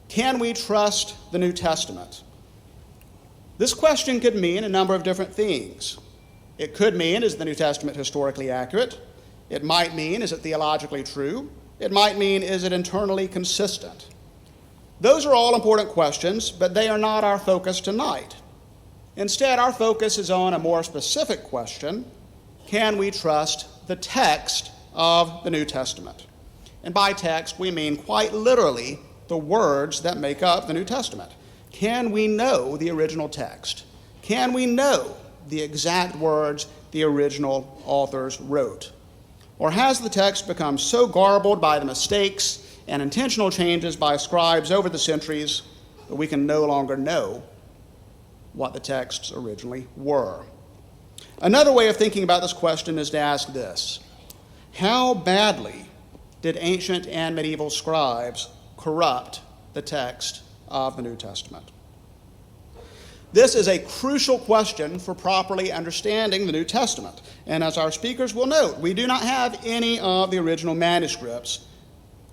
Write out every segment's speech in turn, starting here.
Can we trust the New Testament? This question could mean a number of different things. It could mean, is the New Testament historically accurate? It might mean, is it theologically true? It might mean, is it internally consistent? Those are all important questions, but they are not our focus tonight. Instead, our focus is on a more specific question: can we trust the text of the New Testament? And by text, we mean quite literally the words that make up the New Testament. Can we know the original text? Can we know the exact words the original authors wrote? Or has the text become so garbled by the mistakes and intentional changes by scribes over the centuries that we can no longer know what the texts originally were? Another way of thinking about this question is to ask this: how badly did ancient and medieval scribes corrupt the text of the New Testament? This is a crucial question for properly understanding the New Testament. And as our speakers will note, we do not have any of the original manuscripts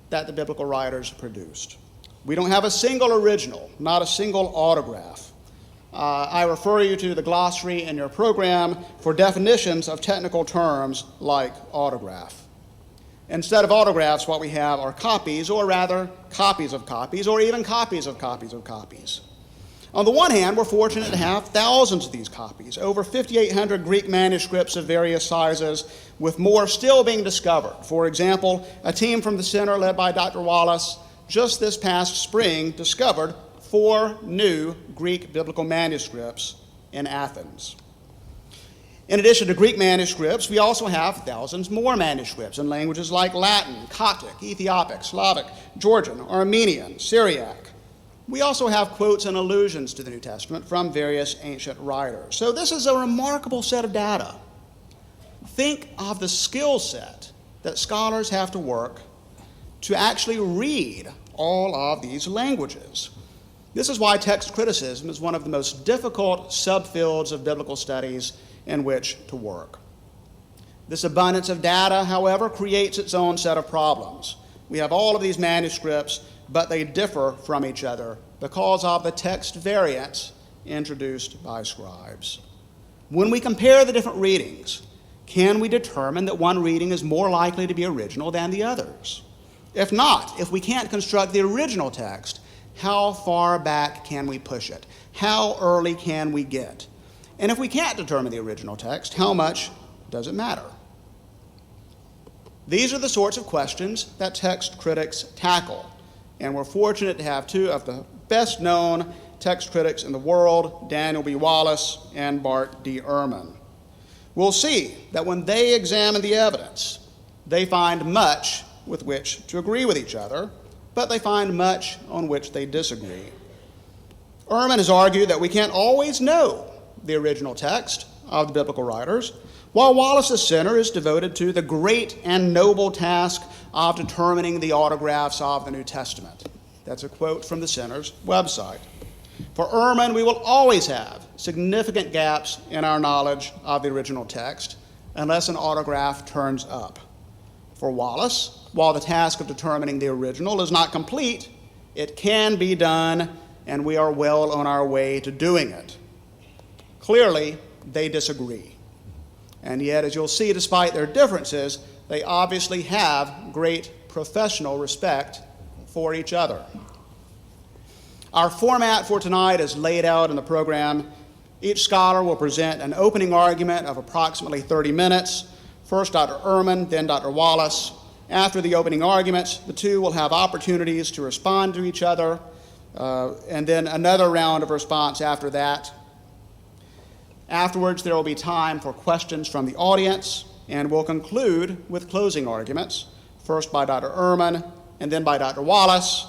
that the biblical writers produced. We don't have a single original, not a single autograph. I refer you to the glossary in your program for definitions of technical terms like autograph. Instead of autographs, what we have are copies, or rather copies of copies, or even copies of copies of copies. On the one hand, we're fortunate to have thousands of these copies, over 5,800 Greek manuscripts of various sizes, with more still being discovered. For example, a team from the center led by Dr. Wallace just this past spring discovered 4 new Greek biblical manuscripts in Athens. In addition to Greek manuscripts, we also have thousands more manuscripts in languages like Latin, Coptic, Ethiopic, Slavic, Georgian, Armenian, Syriac. We also have quotes and allusions to the New Testament from various ancient writers. So this is a remarkable set of data. Think of the skill set that scholars have to work to actually read all of these languages. This is why text criticism is one of the most difficult subfields of biblical studies in which to work. This abundance of data, however, creates its own set of problems. We have all of these manuscripts, but they differ from each other because of the text variants introduced by scribes. When we compare the different readings, can we determine that one reading is more likely to be original than the others? If not, if we can't construct the original text, how far back can we push it? How early can we get? And if we can't determine the original text, how much does it matter? These are the sorts of questions that text critics tackle, and we're fortunate to have 2 of the best-known text critics in the world, Daniel B. Wallace and Bart D. Ehrman. We'll see that when they examine the evidence, they find much with which to agree with each other, but they find much on which they disagree. Ehrman has argued that we can't always know the original text of the biblical writers, while Wallace's center is devoted to the great and noble task of determining the autographs of the New Testament. That's a quote from the center's website. For Ehrman, we will always have significant gaps in our knowledge of the original text unless an autograph turns up. For Wallace, while the task of determining the original is not complete, it can be done, and we are well on our way to doing it. Clearly, they disagree. And yet, as you'll see, despite their differences, they obviously have great professional respect for each other. Our format for tonight is laid out in the program. Each scholar will present an opening argument of approximately 30 minutes. First Dr. Ehrman, then Dr. Wallace. After the opening arguments, the 2 will have opportunities to respond to each other, and then another round of response after that. Afterwards, there will be time for questions from the audience, and we'll conclude with closing arguments, first by Dr. Ehrman and then by Dr. Wallace.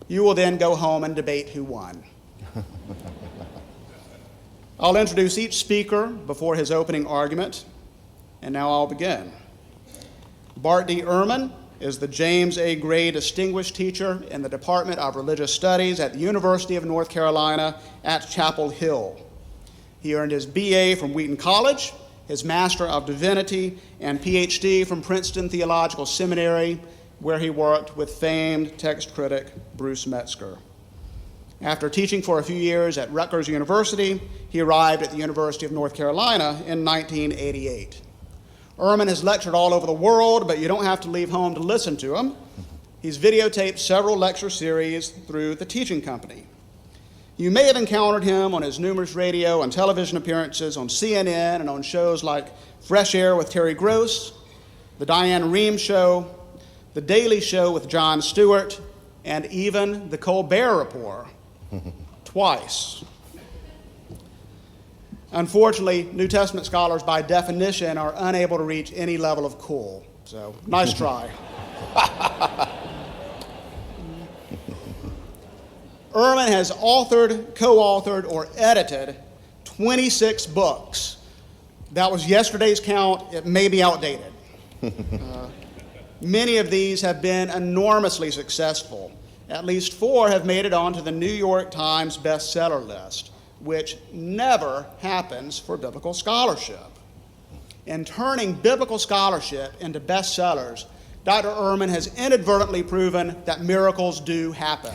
You will then go home and debate who won. I'll introduce each speaker before his opening argument, and now I'll begin. Bart D. Ehrman is the James A. Gray Distinguished Teacher in the Department of Religious Studies at the University of North Carolina at Chapel Hill. He earned his BA from Wheaton College, his Master of Divinity, and PhD from Princeton Theological Seminary, where he worked with famed text critic Bruce Metzger. After teaching for a few years at Rutgers University, he arrived at the University of North Carolina in 1988. Ehrman has lectured all over the world, but you don't have to leave home to listen to him. He's videotaped several lecture series through the Teaching Company. You may have encountered him on his numerous radio and television appearances on CNN and on shows like Fresh Air with Terry Gross, The Diane Rehm Show, The Daily Show with Jon Stewart, and even The Colbert Report, twice. Unfortunately, New Testament scholars by definition are unable to reach any level of cool. So, nice try. Ehrman has authored, co-authored, or edited 26 books. That was yesterday's count. It may be outdated. Many of these have been enormously successful. At least 4 have made it onto the New York Times bestseller list, which never happens for biblical scholarship. In turning biblical scholarship into bestsellers, Dr. Ehrman has inadvertently proven that miracles do happen.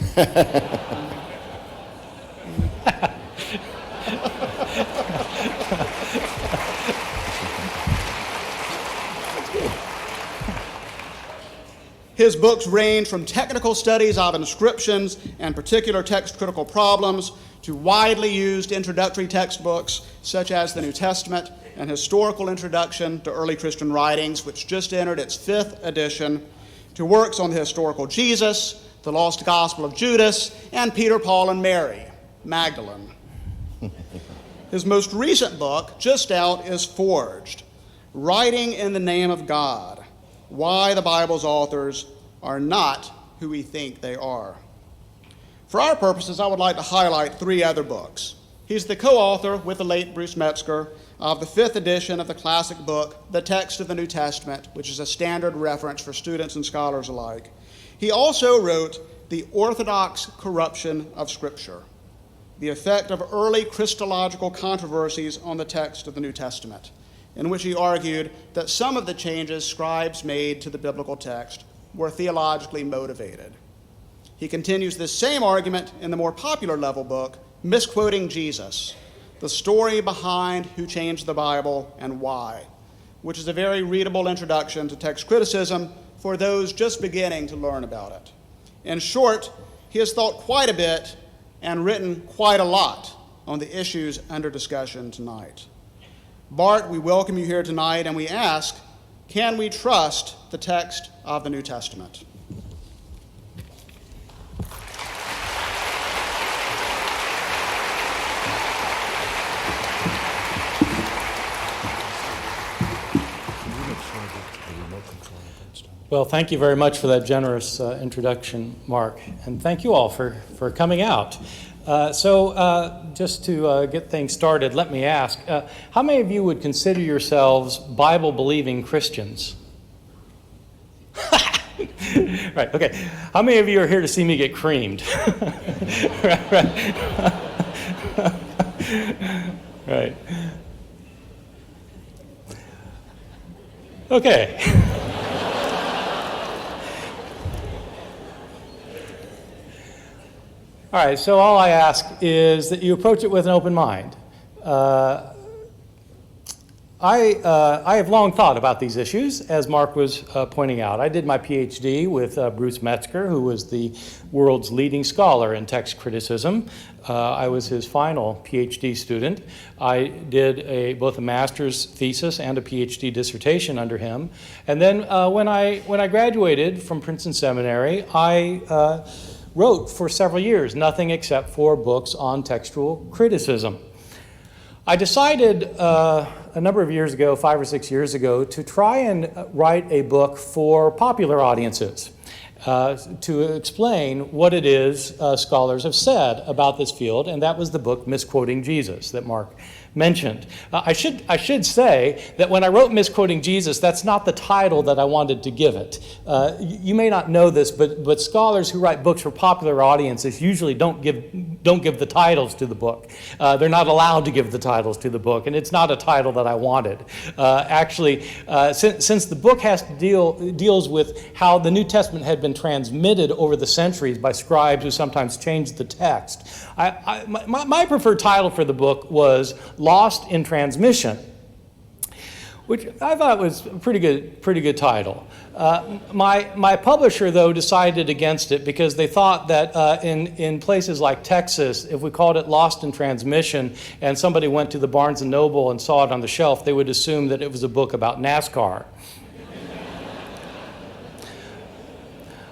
His books range from technical studies of inscriptions and particular text-critical problems to widely used introductory textbooks such as the New Testament and Historical Introduction to Early Christian Writings, which just entered its 5th edition, to works on the historical Jesus, the Lost Gospel of Judas, and Peter, Paul, and Mary, Magdalene. His most recent book, just out, is Forged, Writing in the Name of God, Why the Bible's Authors Are Not Who We Think They Are. For our purposes, I would like to highlight 3 other books. He's the co-author with the late Bruce Metzger of the 5th edition of the classic book, The Text of the New Testament, which is a standard reference for students and scholars alike. He also wrote The Orthodox Corruption of Scripture, the effect of early Christological controversies on the text of the New Testament, in which he argued that some of the changes scribes made to the biblical text were theologically motivated. He continues this same argument in the more popular level book, Misquoting Jesus, the story behind who changed the Bible and why, which is a very readable introduction to text criticism for those just beginning to learn about it. In short, he has thought quite a bit and written quite a lot on the issues under discussion tonight. Bart, we welcome you here tonight, and we ask, can we trust the text of the New Testament? Well, thank you very much for that generous introduction, Mark, and thank you all for coming out. Just to get things started, let me ask, how many of you would consider yourselves Bible-believing Christians? Right, okay. How many of you are here to see me get creamed? Right. Okay. All right, so all I ask is that you approach it with an open mind. I have long thought about these issues, as Mark was pointing out. I did my PhD with Bruce Metzger, who was the world's leading scholar in text criticism. I was his final PhD student. I did both a master's thesis and a PhD dissertation under him. And then when I graduated from Princeton Seminary, I wrote for several years nothing except for books on textual criticism. I decided a number of years ago, 5 or 6 years ago, to try and write a book for popular audiences to explain what it is scholars have said about this field, and that was the book Misquoting Jesus that Mark mentioned. I should say that when I wrote Misquoting Jesus, that's not the title that I wanted to give it. You may not know this, but scholars who write books for popular audiences usually don't give don't give the titles to the book. They're not allowed to give the titles to the book, and it's not a title that I wanted. Since the book deals with how the New Testament had been transmitted over the centuries by scribes who sometimes changed the text, my preferred title for the book was Lost in Transmission, which I thought was a pretty good title. My publisher, though, decided against it because they thought that in places like Texas, if we called it Lost in Transmission and somebody went to the Barnes & Noble and saw it on the shelf, they would assume that it was a book about NASCAR.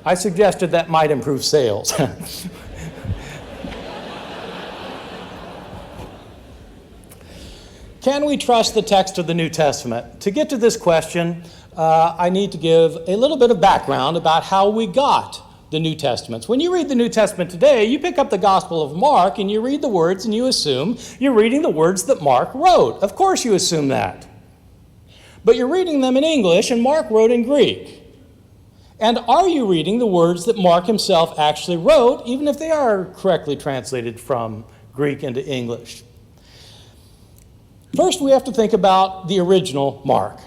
I suggested that might improve sales. Can we trust the text of the New Testament? To get to this question, I need to give a little bit of background about how we got the New Testaments. When you read the New Testament today, you pick up the Gospel of Mark and you read the words and you assume you're reading the words that Mark wrote. Of course you assume that. But you're reading them in English and Mark wrote in Greek. And are you reading the words that Mark himself actually wrote, even if they are correctly translated from Greek into English? First, we have to think about the original Mark.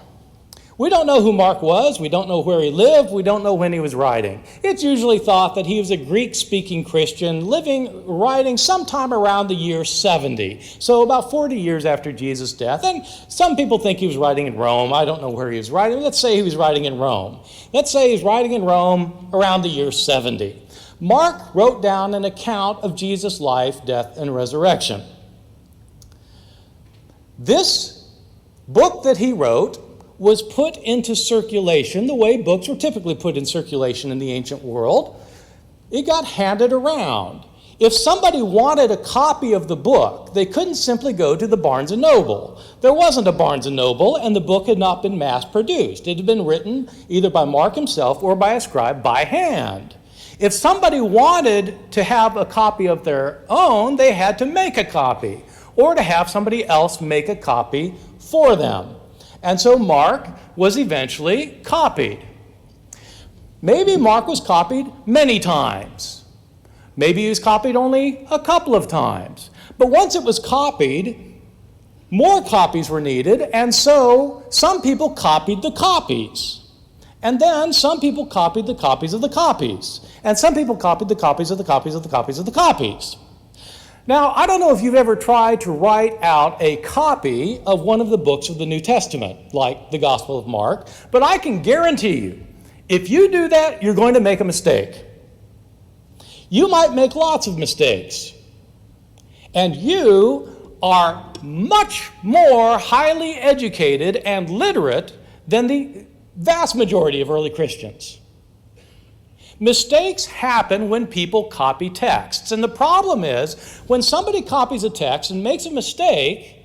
We don't know who Mark was, we don't know where he lived, we don't know when he was writing. It's usually thought that he was a Greek-speaking Christian writing sometime around the year 70, so about 40 years after Jesus' death. And some people think he was writing in Rome. I don't know where he was writing. Let's say he was writing in Rome. Let's say he's writing in Rome around the year 70. Mark wrote down an account of Jesus' life, death, and resurrection. This book that he wrote was put into circulation the way books were typically put in circulation in the ancient world. It got handed around. If somebody wanted a copy of the book, they couldn't simply go to the Barnes & Noble. There wasn't a Barnes & Noble, and the book had not been mass-produced. It had been written either by Mark himself or by a scribe by hand. If somebody wanted to have a copy of their own, they had to make a copy, or to have somebody else make a copy for them. And so Mark was eventually copied. Maybe Mark was copied many times. Maybe he was copied only a couple of times. But once it was copied, more copies were needed, and so some people copied the copies. And then some people copied the copies of the copies. And some people copied the copies of the copies of the copies of the copies. Now, I don't know if you've ever tried to write out a copy of one of the books of the New Testament, like the Gospel of Mark, but I can guarantee you, if you do that, you're going to make a mistake. You might make lots of mistakes. And you are much more highly educated and literate than the vast majority of early Christians. Mistakes happen when people copy texts. And the problem is, when somebody copies a text and makes a mistake,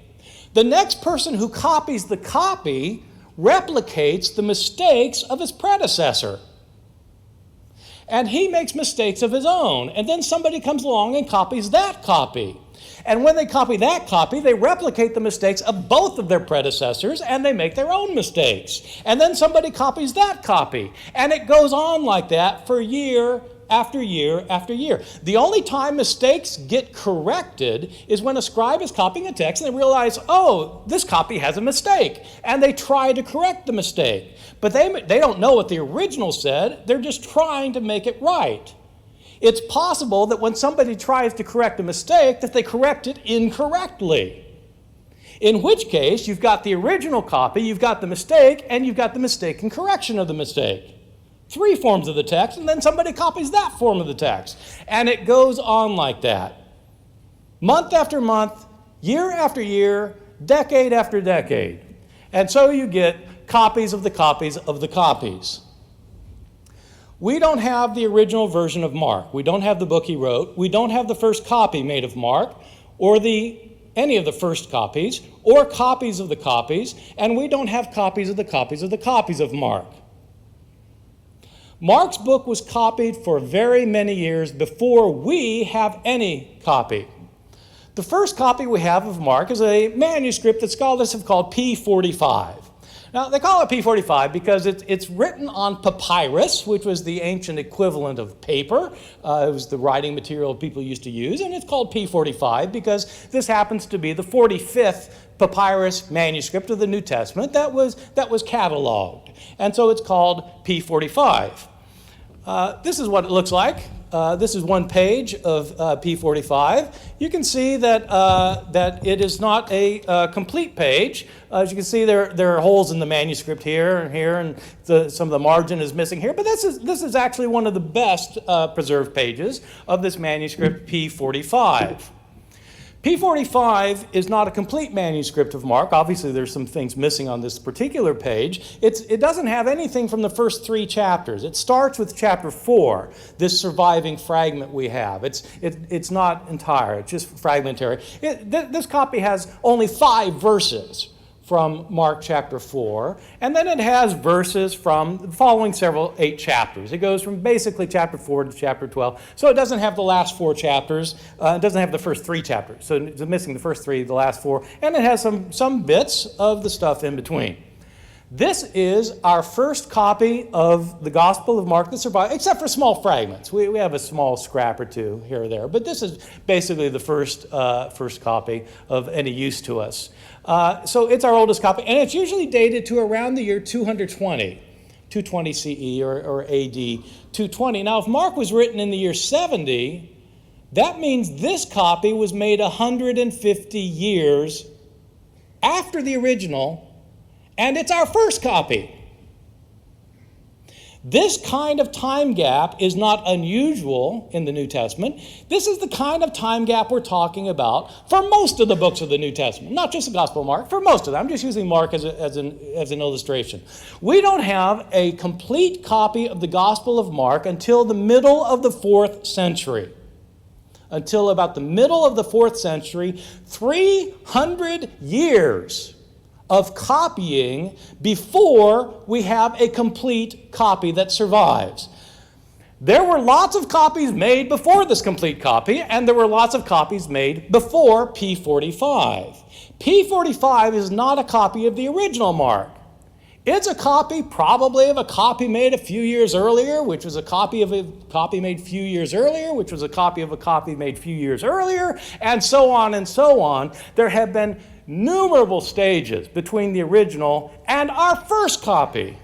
the next person who copies the copy replicates the mistakes of his predecessor. And he makes mistakes of his own. And then somebody comes along and copies that copy. And when they copy that copy, they replicate the mistakes of both of their predecessors, and they make their own mistakes. And then somebody copies that copy. And it goes on like that for year after year after year. The only time mistakes get corrected is when a scribe is copying a text and they realize, oh, this copy has a mistake. And they try to correct the mistake. But they don't know what the original said. They're just trying to make it right. It's possible that when somebody tries to correct a mistake, that they correct it incorrectly. In which case, you've got the original copy, you've got the mistake, and you've got the mistake and correction of the mistake. 3 forms of the text, and then somebody copies that form of the text. And it goes on like that. Month after month, year after year, decade after decade. And so you get copies of the copies of the copies. We don't have the original version of Mark. We don't have the book he wrote. We don't have the first copy made of Mark, or any of the first copies, or copies of the copies, and we don't have copies of the copies of the copies of Mark. Mark's book was copied for very many years before we have any copy. The first copy we have of Mark is a manuscript that scholars have called P45. Now, they call it P45 because it's written on papyrus, which was the ancient equivalent of paper. It was the writing material people used to use, and it's called P45 because this happens to be the 45th papyrus manuscript of the New Testament that was cataloged. And so it's called P45. This is what it looks like. This is one page of P45. You can see that it is not a complete page. As you can see, there are holes in the manuscript here and here, and some of the margin is missing here. But this is actually one of the best preserved pages of this manuscript, P45. P45 is not a complete manuscript of Mark. Obviously, there's some things missing on this particular page. It doesn't have anything from the first 3 chapters. It starts with chapter 4, this surviving fragment we have. It's not entire, it's just fragmentary. This copy has only 5 verses from Mark chapter 4, and then it has verses from the following 8 chapters. It goes from basically chapter 4 to chapter 12, so it doesn't have the last 4 chapters. It doesn't have the first 3 chapters, so it's missing the first 3, the last 4, and it has some bits of the stuff in between. This is our first copy of the Gospel of Mark that survived, except for small fragments. We have a small scrap or 2 here or there, but this is basically the first copy of any use to us. So it's our oldest copy, and it's usually dated to around the year 220 CE or AD 220. Now, if Mark was written in the year 70, that means this copy was made 150 years after the original, and it's our first copy. This kind of time gap is not unusual in the New Testament. This is the kind of time gap we're talking about for most of the books of the New Testament, not just the Gospel of Mark, for most of them. I'm just using Mark as an illustration. We don't have a complete copy of the Gospel of Mark until the middle of the 4th century. Until about the middle of the 4th century, 300 years of copying before we have a complete copy that survives. There were lots of copies made before this complete copy, and there were lots of copies made before P45. P45 is not a copy of the original Mark. It's a copy probably of a copy made a few years earlier, which was a copy of a copy made a few years earlier, which was a copy of a copy made a few years earlier, and so on and so on. There have been numerable stages between the original and our first copy.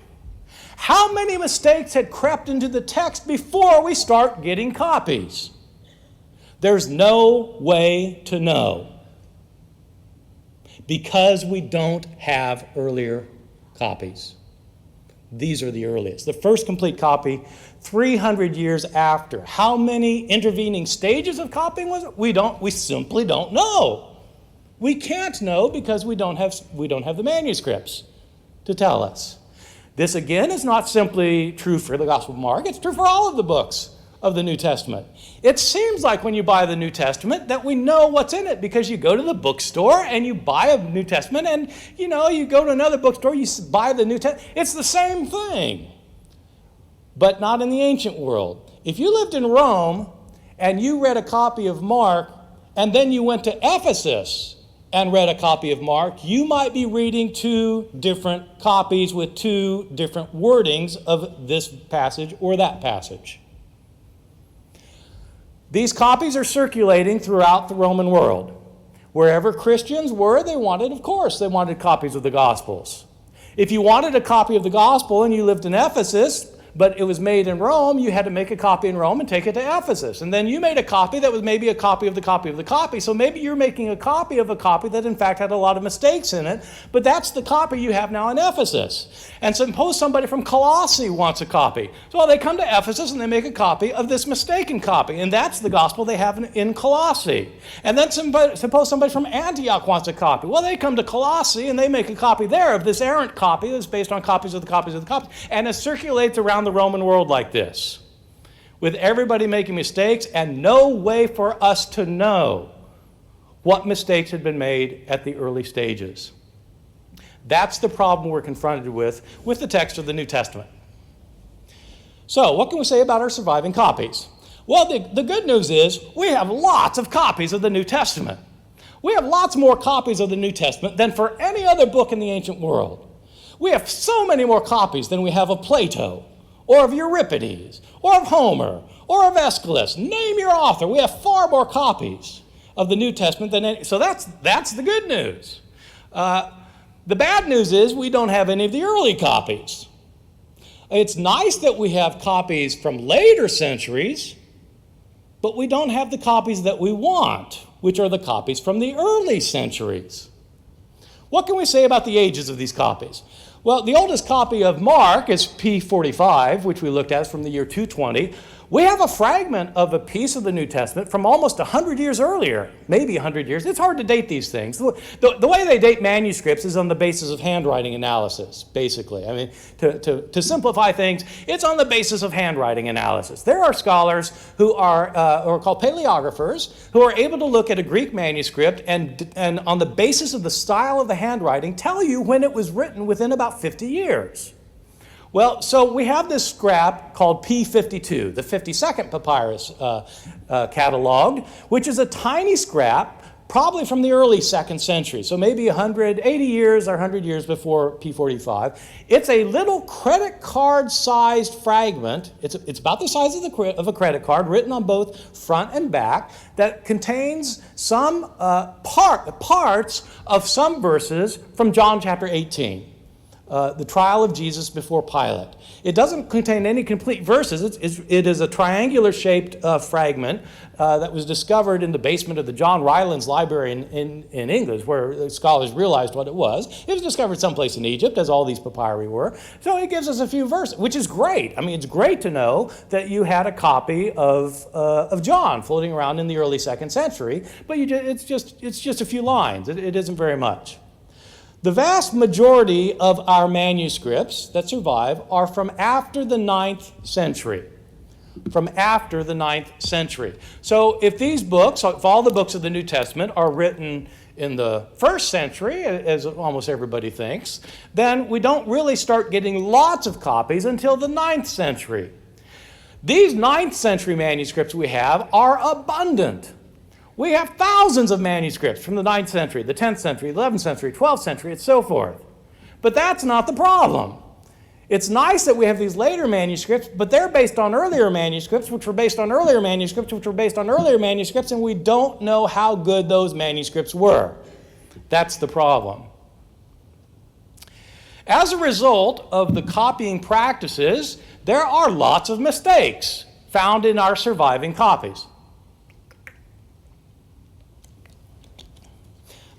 How many mistakes had crept into the text before we start getting copies? There's no way to know because we don't have earlier copies. These are the earliest. The first complete copy, 300 years after. How many intervening stages of copying was it? We simply don't know. We can't know because we don't have the manuscripts to tell us. This, again, is not simply true for the Gospel of Mark. It's true for all of the books of the New Testament. It seems like when you buy the New Testament that we know what's in it because you go to the bookstore and you buy a New Testament and, you go to another bookstore, you buy the New Testament. It's the same thing, but not in the ancient world. If you lived in Rome and you read a copy of Mark and then you went to Ephesus and read a copy of Mark, you might be reading 2 different copies with 2 different wordings of this passage or that passage. These copies are circulating throughout the Roman world. Wherever Christians were, they wanted copies of the Gospels. If you wanted a copy of the Gospel and you lived in Ephesus, but it was made in Rome, you had to make a copy in Rome and take it to Ephesus. And then you made a copy that was maybe a copy of the copy of the copy. So maybe you're making a copy of a copy that in fact had a lot of mistakes in it, but that's the copy you have now in Ephesus. And suppose somebody from Colossae wants a copy. So they come to Ephesus and they make a copy of this mistaken copy, and that's the gospel they have in Colossae. And then suppose somebody from Antioch wants a copy. Well, they come to Colossae and they make a copy there of this errant copy that's based on copies of the copies of the copies, and it circulates around the Roman world like this, with everybody making mistakes and no way for us to know what mistakes had been made at the early stages. That's the problem we're confronted with the text of the New Testament. So, what can we say about our surviving copies? Well, the good news is we have lots of copies of the New Testament. We have lots more copies of the New Testament than for any other book in the ancient world. We have so many more copies than we have of Plato, or of Euripides, or of Homer, or of Aeschylus. Name your author. We have far more copies of the New Testament than any. So that's the good news. The bad news is we don't have any of the early copies. It's nice that we have copies from later centuries, but we don't have the copies that we want, which are the copies from the early centuries. What can we say about the ages of these copies? Well, the oldest copy of Mark is P45, which we looked at from the year 220. We have a fragment of a piece of the New Testament from almost 100 years earlier, maybe 100 years. It's hard to date these things. The way they date manuscripts is on the basis of handwriting analysis, basically. I mean, to simplify things, it's on the basis of handwriting analysis. There are scholars who are called paleographers who are able to look at a Greek manuscript and on the basis of the style of the handwriting tell you when it was written within about 50 years. Well, so we have this scrap called P52, the 52nd papyrus cataloged, which is a tiny scrap, probably from the early 2nd century, so maybe 80 years or 100 years before P45. It's a little credit card-sized fragment. It's about the size of a credit card, written on both front and back, that contains some parts of some verses from John chapter 18. The trial of Jesus before Pilate. It doesn't contain any complete verses. It is a triangular-shaped fragment that was discovered in the basement of the John Rylands Library in England, where scholars realized what it was. It was discovered someplace in Egypt, as all these papyri were. So it gives us a few verses, which is great. I mean, it's great to know that you had a copy of John floating around in the early 2nd century, but it's just a few lines. It isn't very much. The vast majority of our manuscripts that survive are from after the 9th century. From after the 9th century. So if these books, if all the books of the New Testament are written in the 1st century, as almost everybody thinks, then we don't really start getting lots of copies until the 9th century. These 9th century manuscripts we have are abundant. We have thousands of manuscripts from the 9th century, the 10th century, 11th century, 12th century, and so forth. But that's not the problem. It's nice that we have these later manuscripts, but they're based on earlier manuscripts, which were based on earlier manuscripts, which were based on earlier manuscripts, and we don't know how good those manuscripts were. That's the problem. As a result of the copying practices, there are lots of mistakes found in our surviving copies.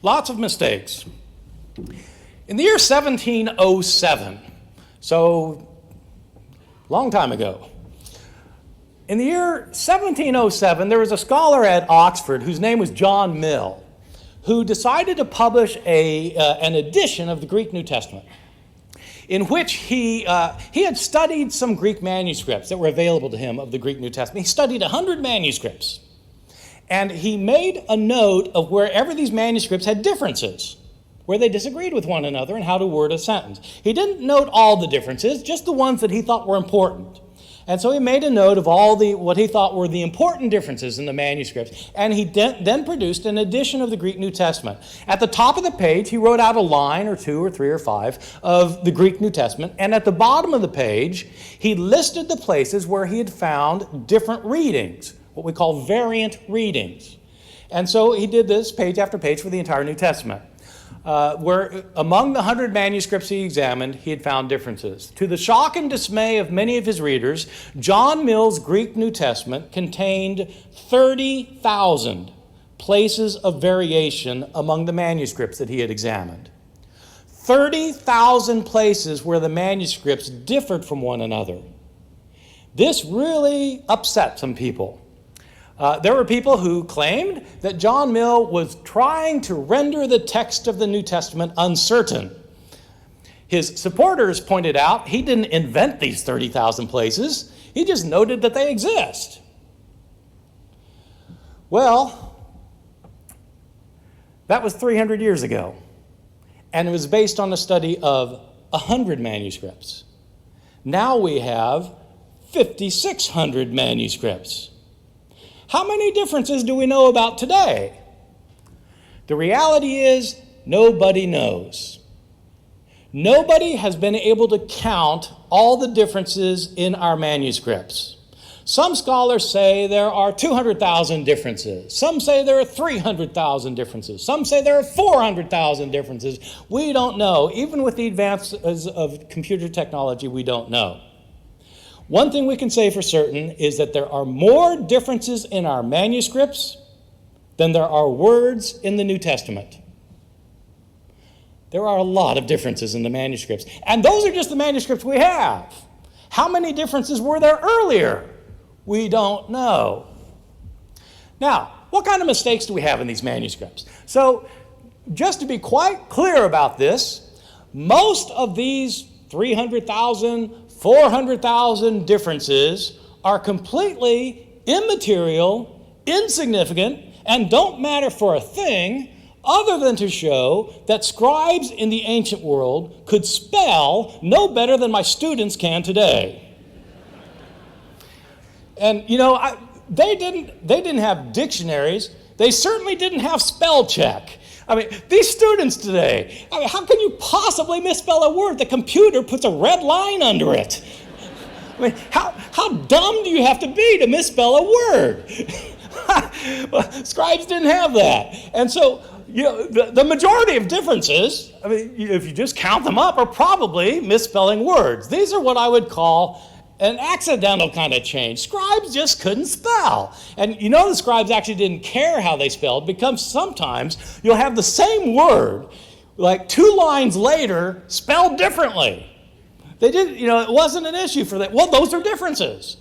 Lots of mistakes. In the year 1707, so long time ago, in the year 1707, there was a scholar at Oxford whose name was John Mill, who decided to publish an edition of the Greek New Testament, in which he had studied some Greek manuscripts that were available to him of the Greek New Testament. He studied 100 manuscripts. And he made a note of wherever these manuscripts had differences, where they disagreed with one another and how to word a sentence. He didn't note all the differences, just the ones that he thought were important. And so he made a note of all what he thought were the important differences in the manuscripts. And he then produced an edition of the Greek New Testament. At the top of the page, he wrote out a line or 2 or 3 or 5 of the Greek New Testament. And at the bottom of the page, he listed the places where he had found different readings, what we call variant readings. And so he did this page after page for the entire New Testament, where among the 100 manuscripts he examined, he had found differences. To the shock and dismay of many of his readers, John Mill's Greek New Testament contained 30,000 places of variation among the manuscripts that he had examined. 30,000 places where the manuscripts differed from one another. This really upset some people. There were people who claimed that John Mill was trying to render the text of the New Testament uncertain. His supporters pointed out he didn't invent these 30,000 places. He just noted that they exist. Well, that was 300 years ago, and it was based on a study of 100 manuscripts. Now we have 5,600 manuscripts. How many differences do we know about today? The reality is, nobody knows. Nobody has been able to count all the differences in our manuscripts. Some scholars say there are 200,000 differences. Some say there are 300,000 differences. Some say there are 400,000 differences. We don't know. Even with the advances of computer technology, we don't know. One thing we can say for certain is that there are more differences in our manuscripts than there are words in the New Testament. There are a lot of differences in the manuscripts. And those are just the manuscripts we have. How many differences were there earlier? We don't know. Now, what kind of mistakes do we have in these manuscripts? So, just to be quite clear about this, most of these 300,000, 400,000 differences are completely immaterial, insignificant, and don't matter for a thing other than to show that scribes in the ancient world could spell no better than my students can today. And you know, they didn't have dictionaries. They certainly didn't have spell check. I mean, these students today, how can you possibly misspell a word? The computer puts a red line under it. I mean, how dumb do you have to be to misspell a word? Well, scribes didn't have that. And so, you know, the majority of differences, I mean, if you just count them up, are probably misspelling words. These are what I would call an accidental kind of change. Scribes just couldn't spell. And you know the scribes actually didn't care how they spelled, because sometimes you'll have the same word, like 2 lines later, spelled differently. They didn't, you know, it wasn't an issue for them. Well, those are differences.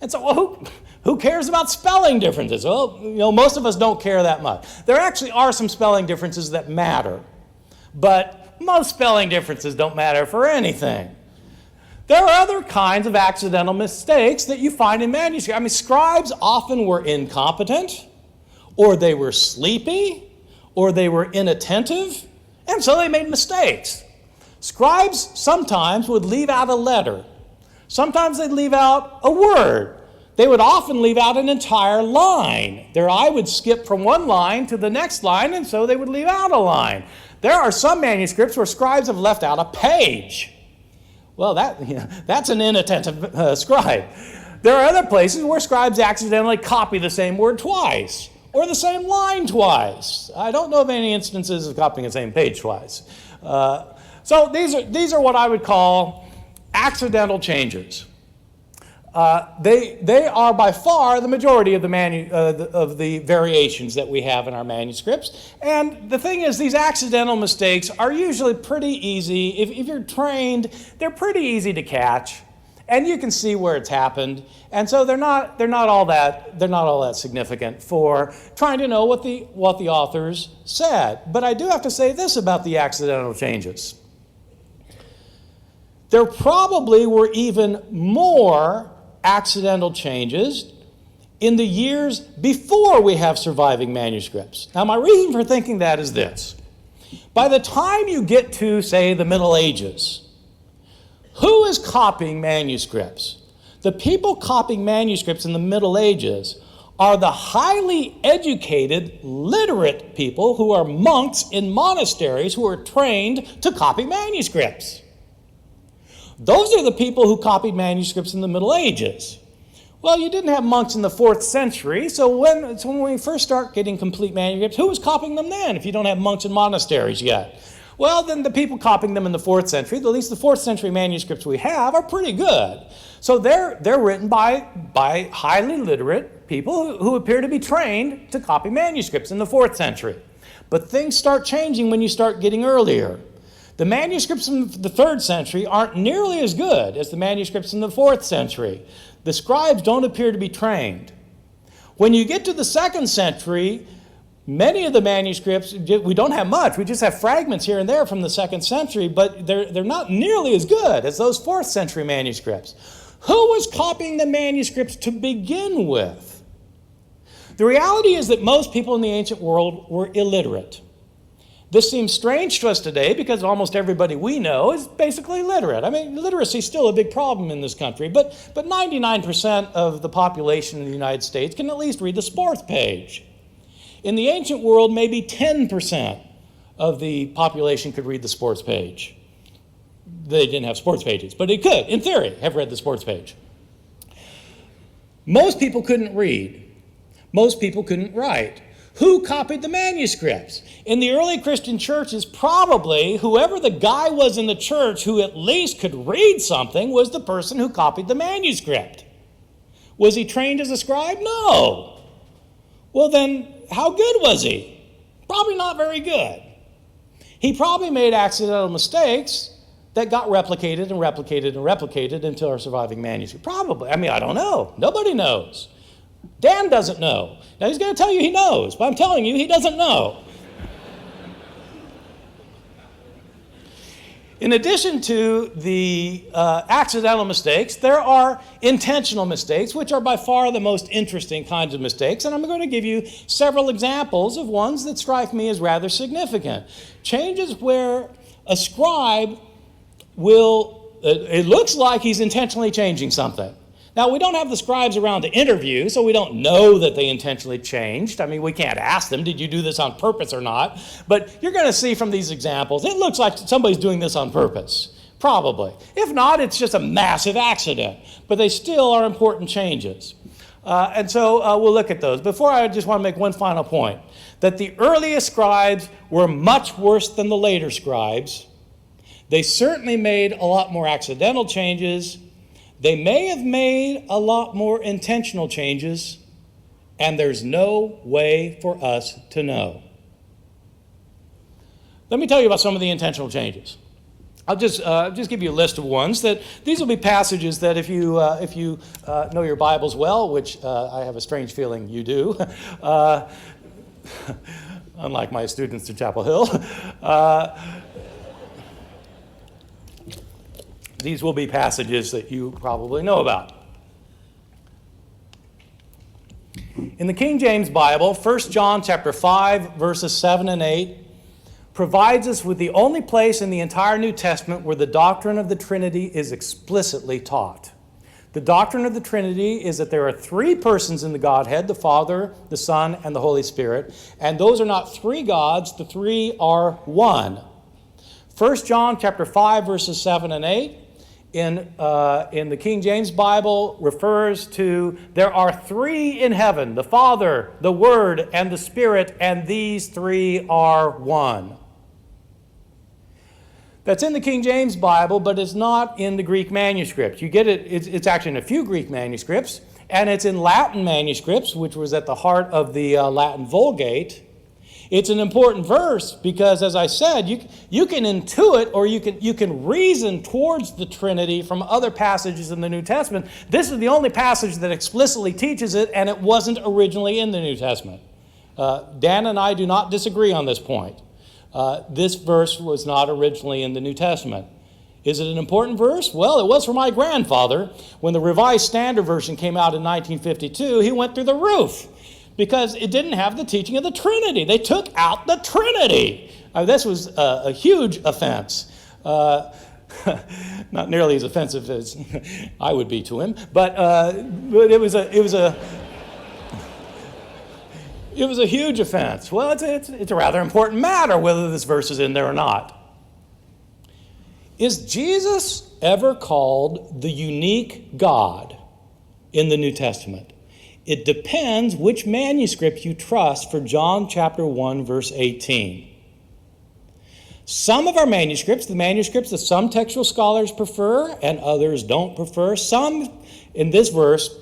And so, well, who cares about spelling differences? Well, you know, most of us don't care that much. There actually are some spelling differences that matter, but most spelling differences don't matter for anything. There are other kinds of accidental mistakes that you find in manuscripts. I mean, scribes often were incompetent, or they were sleepy, or they were inattentive, and so they made mistakes. Scribes sometimes would leave out a letter. Sometimes they'd leave out a word. They would often leave out an entire line. Their eye would skip from one line to the next line, and so they would leave out a line. There are some manuscripts where scribes have left out a page. Well, that's an inattentive scribe. There are other places where scribes accidentally copy the same word twice, or the same line twice. I don't know of any instances of copying the same page twice. So these are what I would call accidental changes. They are by far the majority of the variations that we have in our manuscripts. And the thing is, these accidental mistakes are usually pretty easy. If you're trained, they're pretty easy to catch, and you can see where it's happened. And so they're not all that significant for trying to know what the authors said. But I do have to say this about the accidental changes. There probably were even more accidental changes in the years before we have surviving manuscripts. Now, my reason for thinking that is this. By the time you get to, say, the Middle Ages, who is copying manuscripts? The people copying manuscripts in the Middle Ages are the highly educated, literate people who are monks in monasteries who are trained to copy manuscripts. Those are the people who copied manuscripts in the Middle Ages. Well, you didn't have monks in the 4th century, so when we first start getting complete manuscripts, who was copying them then if you don't have monks in monasteries yet? Well, then the people copying them in the 4th century, at least the 4th century manuscripts we have, are pretty good. So they're written by highly literate people who appear to be trained to copy manuscripts in the 4th century. But things start changing when you start getting earlier. The manuscripts in the 3rd century aren't nearly as good as the manuscripts in the 4th century. The scribes don't appear to be trained. When you get to the 2nd century, many of the manuscripts, we don't have much. We just have fragments here and there from the 2nd century, but they're not nearly as good as those 4th century manuscripts. Who was copying the manuscripts to begin with? The reality is that most people in the ancient world were illiterate. This seems strange to us today because almost everybody we know is basically literate. I mean, literacy is still a big problem in this country, but 99% of the population in the United States can at least read the sports page. In the ancient world, maybe 10% of the population could read the sports page. They didn't have sports pages, but it could, in theory, have read the sports page. Most people couldn't read. Most people couldn't write. Who copied the manuscripts? In the early Christian churches, probably whoever the guy was in the church who at least could read something was the person who copied the manuscript. Was he trained as a scribe? No. Well, then, how good was he? Probably not very good. He probably made accidental mistakes that got replicated and replicated and replicated until our surviving manuscript. Probably. I mean, I don't know. Nobody knows. Dan doesn't know. Now, he's going to tell you he knows, but I'm telling you he doesn't know. In addition to the accidental mistakes, there are intentional mistakes, which are by far the most interesting kinds of mistakes, and I'm going to give you several examples of ones that strike me as rather significant. Changes where a scribe it looks like he's intentionally changing something. Now, we don't have the scribes around to interview, so we don't know that they intentionally changed. I mean, we can't ask them, did you do this on purpose or not? But you're going to see from these examples, it looks like somebody's doing this on purpose, probably. If not, it's just a massive accident. But they still are important changes. And so we'll look at those. Before, I just want to make one final point, that the earliest scribes were much worse than the later scribes. They certainly made a lot more accidental changes. They may have made a lot more intentional changes, and there's no way for us to know. Let me tell you about some of the intentional changes. I'll just give you a list of ones. These will be passages that if you know your Bibles well, which I have a strange feeling you do, unlike my students at Chapel Hill, these will be passages that you probably know about. In the King James Bible, 1 John chapter 5, verses 7 and 8, provides us with the only place in the entire New Testament where the doctrine of the Trinity is explicitly taught. The doctrine of the Trinity is that there are three persons in the Godhead, the Father, the Son, and the Holy Spirit, and those are not three gods, the three are one. 1 John chapter 5, verses 7 and 8, in the King James Bible refers to there are three in heaven, the Father, the Word, and the Spirit, and these three are one. That's in the King James Bible, but it's not in the Greek manuscript. You get it, it's actually in a few Greek manuscripts, and it's in Latin manuscripts, which was at the heart of the Latin Vulgate. It's an important verse because, as I said, you can intuit or you can reason towards the Trinity from other passages in the New Testament. This is the only passage that explicitly teaches it, and it wasn't originally in the New Testament. Dan and I do not disagree on this point. This verse was not originally in the New Testament. Is it an important verse? Well, it was for my grandfather. When the Revised Standard Version came out in 1952, he went through the roof, because it didn't have the teaching of the Trinity. They took out the Trinity. This was a huge offense. Not nearly as offensive as I would be to him, but it was a huge offense. Well, it's a rather important matter whether this verse is in there or not. Is Jesus ever called the unique God in the New Testament? It depends which manuscript you trust for John chapter 1, verse 18. Some of our manuscripts, the manuscripts that some textual scholars prefer and others don't prefer, some in this verse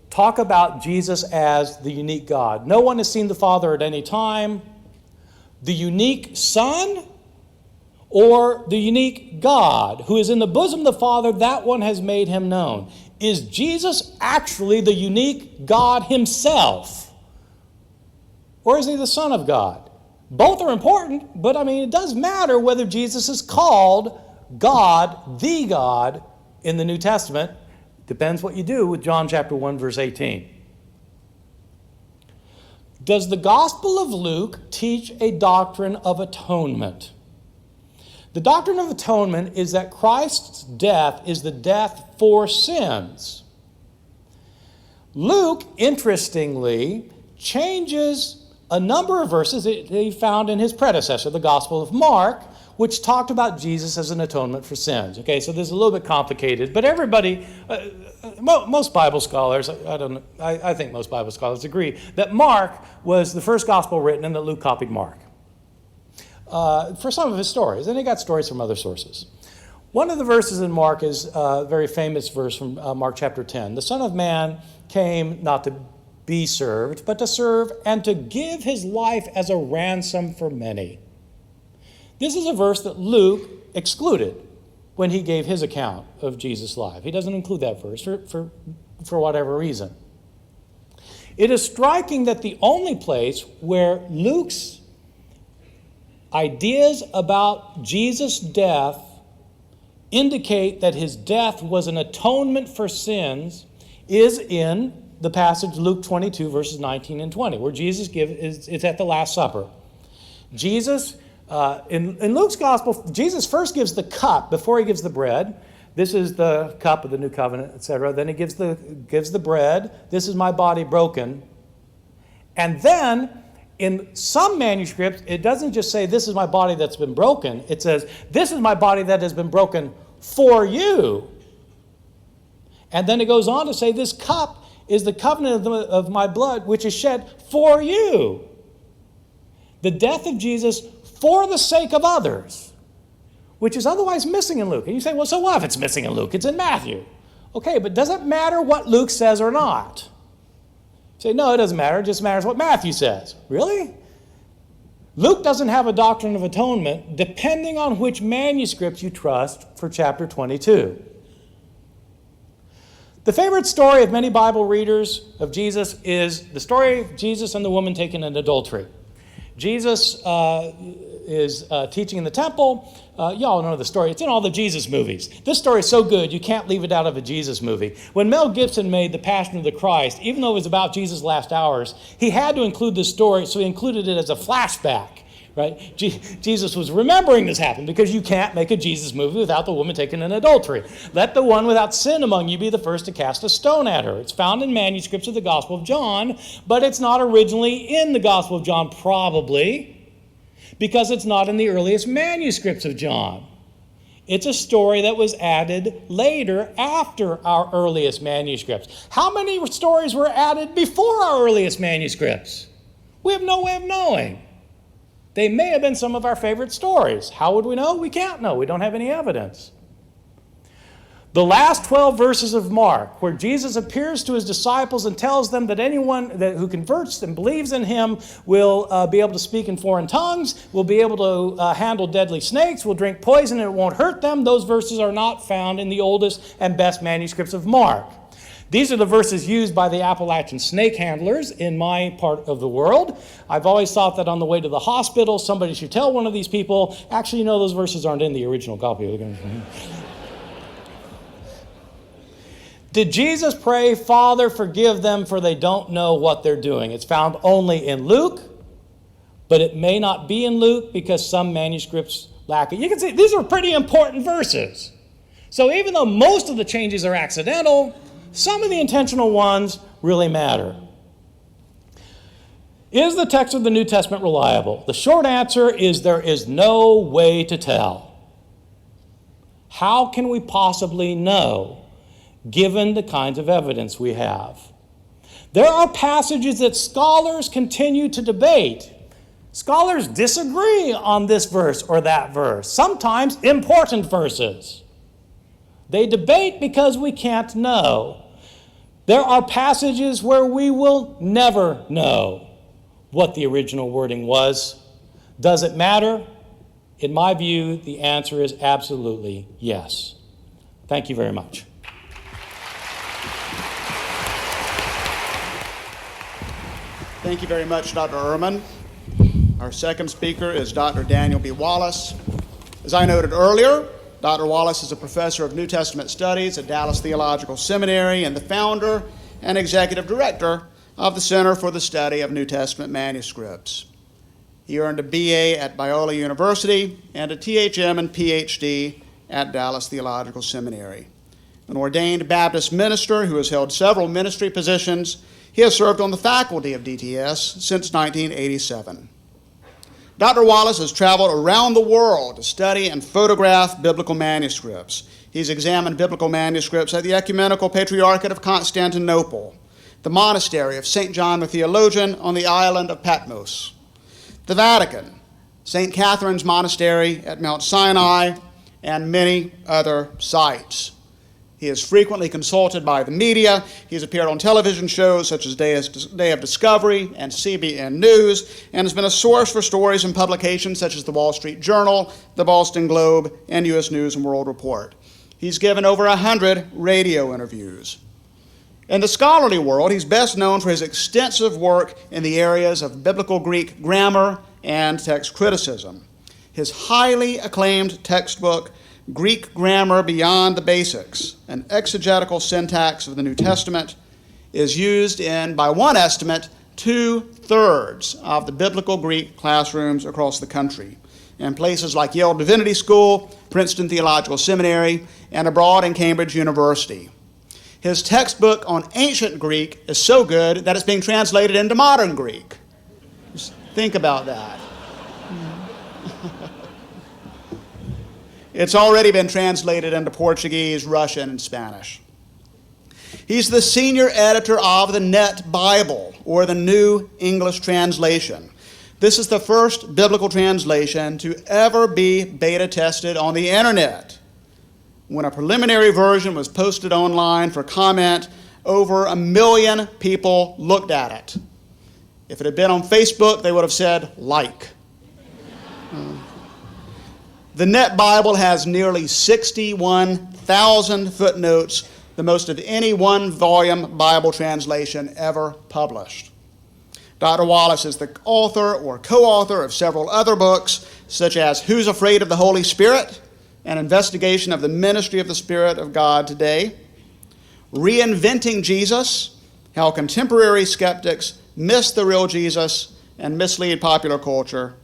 talk about Jesus as the unique God. No one has seen the Father at any time. The unique Son or the unique God who is in the bosom of the Father, that one has made him known. Is Jesus actually the unique God himself? Or is he the Son of God? Both are important, but it does matter whether Jesus is called God, the God, in the New Testament. Depends what you do with John chapter 1, verse 18. Does the Gospel of Luke teach a doctrine of atonement? The doctrine of atonement is that Christ's death is the death for sins. Luke, interestingly, changes a number of verses that he found in his predecessor, the Gospel of Mark, which talked about Jesus as an atonement for sins. Okay, so this is a little bit complicated, but everybody, most Bible scholars, I think most Bible scholars agree that Mark was the first gospel written and that Luke copied Mark for some of his stories, and he got stories from other sources. One of the verses in Mark is a very famous verse from Mark chapter 10. The Son of Man came not to be served, but to serve and to give his life as a ransom for many. This is a verse that Luke excluded when he gave his account of Jesus' life. He doesn't include that verse for whatever reason. It is striking that the only place where Luke's ideas about Jesus' death indicate that his death was an atonement for sins is in the passage Luke 22, verses 19 and 20, where Jesus it's at the Last Supper. Jesus, in Luke's gospel, Jesus first gives the cup before he gives the bread. This is the cup of the new covenant, etc. Then he gives the bread. This is my body broken. And then, in some manuscripts, it doesn't just say, this is my body that's been broken. It says, this is my body that has been broken for you. And then it goes on to say, this cup is the covenant of my blood, which is shed for you. The death of Jesus for the sake of others, which is otherwise missing in Luke. And you say, well, so what if it's missing in Luke? It's in Matthew. Okay, but does it matter what Luke says or not? You say, no, it doesn't matter. It just matters what Matthew says. Really? Luke doesn't have a doctrine of atonement depending on which manuscript you trust for chapter 22. The favorite story of many Bible readers of Jesus is the story of Jesus and the woman taken in adultery. Jesus is teaching in the temple. Y'all know the story. It's in all the Jesus movies. This story is so good, you can't leave it out of a Jesus movie. When Mel Gibson made The Passion of the Christ, even though it was about Jesus' last hours, he had to include this story, so he included it as a flashback. Right? Jesus was remembering this happened because you can't make a Jesus movie without the woman taken in adultery. Let the one without sin among you be the first to cast a stone at her. It's found in manuscripts of the Gospel of John, but it's not originally in the Gospel of John, probably, because it's not in the earliest manuscripts of John. It's a story that was added later after our earliest manuscripts. How many stories were added before our earliest manuscripts? We have no way of knowing. They may have been some of our favorite stories. How would we know? We can't know. We don't have any evidence. The last 12 verses of Mark, where Jesus appears to his disciples and tells them that anyone who converts and believes in him will be able to speak in foreign tongues, will be able to handle deadly snakes, will drink poison and it won't hurt them. Those verses are not found in the oldest and best manuscripts of Mark. These are the verses used by the Appalachian snake handlers in my part of the world. I've always thought that on the way to the hospital, somebody should tell one of these people, actually, no, those verses aren't in the original copy. Did Jesus pray, Father, forgive them, for they don't know what they're doing? It's found only in Luke, but it may not be in Luke because some manuscripts lack it. You can see these are pretty important verses. So even though most of the changes are accidental, some of the intentional ones really matter. Is the text of the New Testament reliable? The short answer is there is no way to tell. How can we possibly know, given the kinds of evidence we have? There are passages that scholars continue to debate. Scholars disagree on this verse or that verse, sometimes important verses. They debate because we can't know. There are passages where we will never know what the original wording was. Does it matter? In my view, the answer is absolutely yes. Thank you very much. Thank you very much, Dr. Ehrman. Our second speaker is Dr. Daniel B. Wallace. As I noted earlier, Dr. Wallace is a professor of New Testament studies at Dallas Theological Seminary and the founder and executive director of the Center for the Study of New Testament Manuscripts. He earned a BA at Biola University and a THM and PhD at Dallas Theological Seminary. An ordained Baptist minister who has held several ministry positions, He has served on the faculty of DTS since 1987. Dr. Wallace has traveled around the world to study and photograph biblical manuscripts. He's examined biblical manuscripts at the Ecumenical Patriarchate of Constantinople, the monastery of St. John the Theologian on the island of Patmos, the Vatican, St. Catherine's Monastery at Mount Sinai, and many other sites. He is frequently consulted by the media. He has appeared on television shows such as Day of Discovery and CBN News, and has been a source for stories and publications such as the Wall Street Journal, the Boston Globe, and U.S. News and World Report. He's given over 100 radio interviews. In the scholarly world, he's best known for his extensive work in the areas of biblical Greek grammar and text criticism. His highly acclaimed textbook, Greek Grammar Beyond the Basics, an exegetical syntax of the New Testament, is used in, by one estimate, 2/3 of the biblical Greek classrooms across the country, in places like Yale Divinity School, Princeton Theological Seminary, and abroad in Cambridge University. His textbook on ancient Greek is so good that it's being translated into modern Greek. Just think about that. It's already been translated into Portuguese, Russian, and Spanish. He's the senior editor of the Net Bible, or the New English Translation. This is the first biblical translation to ever be beta tested on the internet. When a preliminary version was posted online for comment, over 1 million people looked at it. If it had been on Facebook, they would have said, like. The Net Bible has nearly 61,000 footnotes, the most of any one-volume Bible translation ever published. Dr. Wallace is the author or co-author of several other books, such as Who's Afraid of the Holy Spirit? An Investigation of the Ministry of the Spirit of God Today, Reinventing Jesus, How Contemporary Skeptics Miss the Real Jesus and Mislead Popular Culture,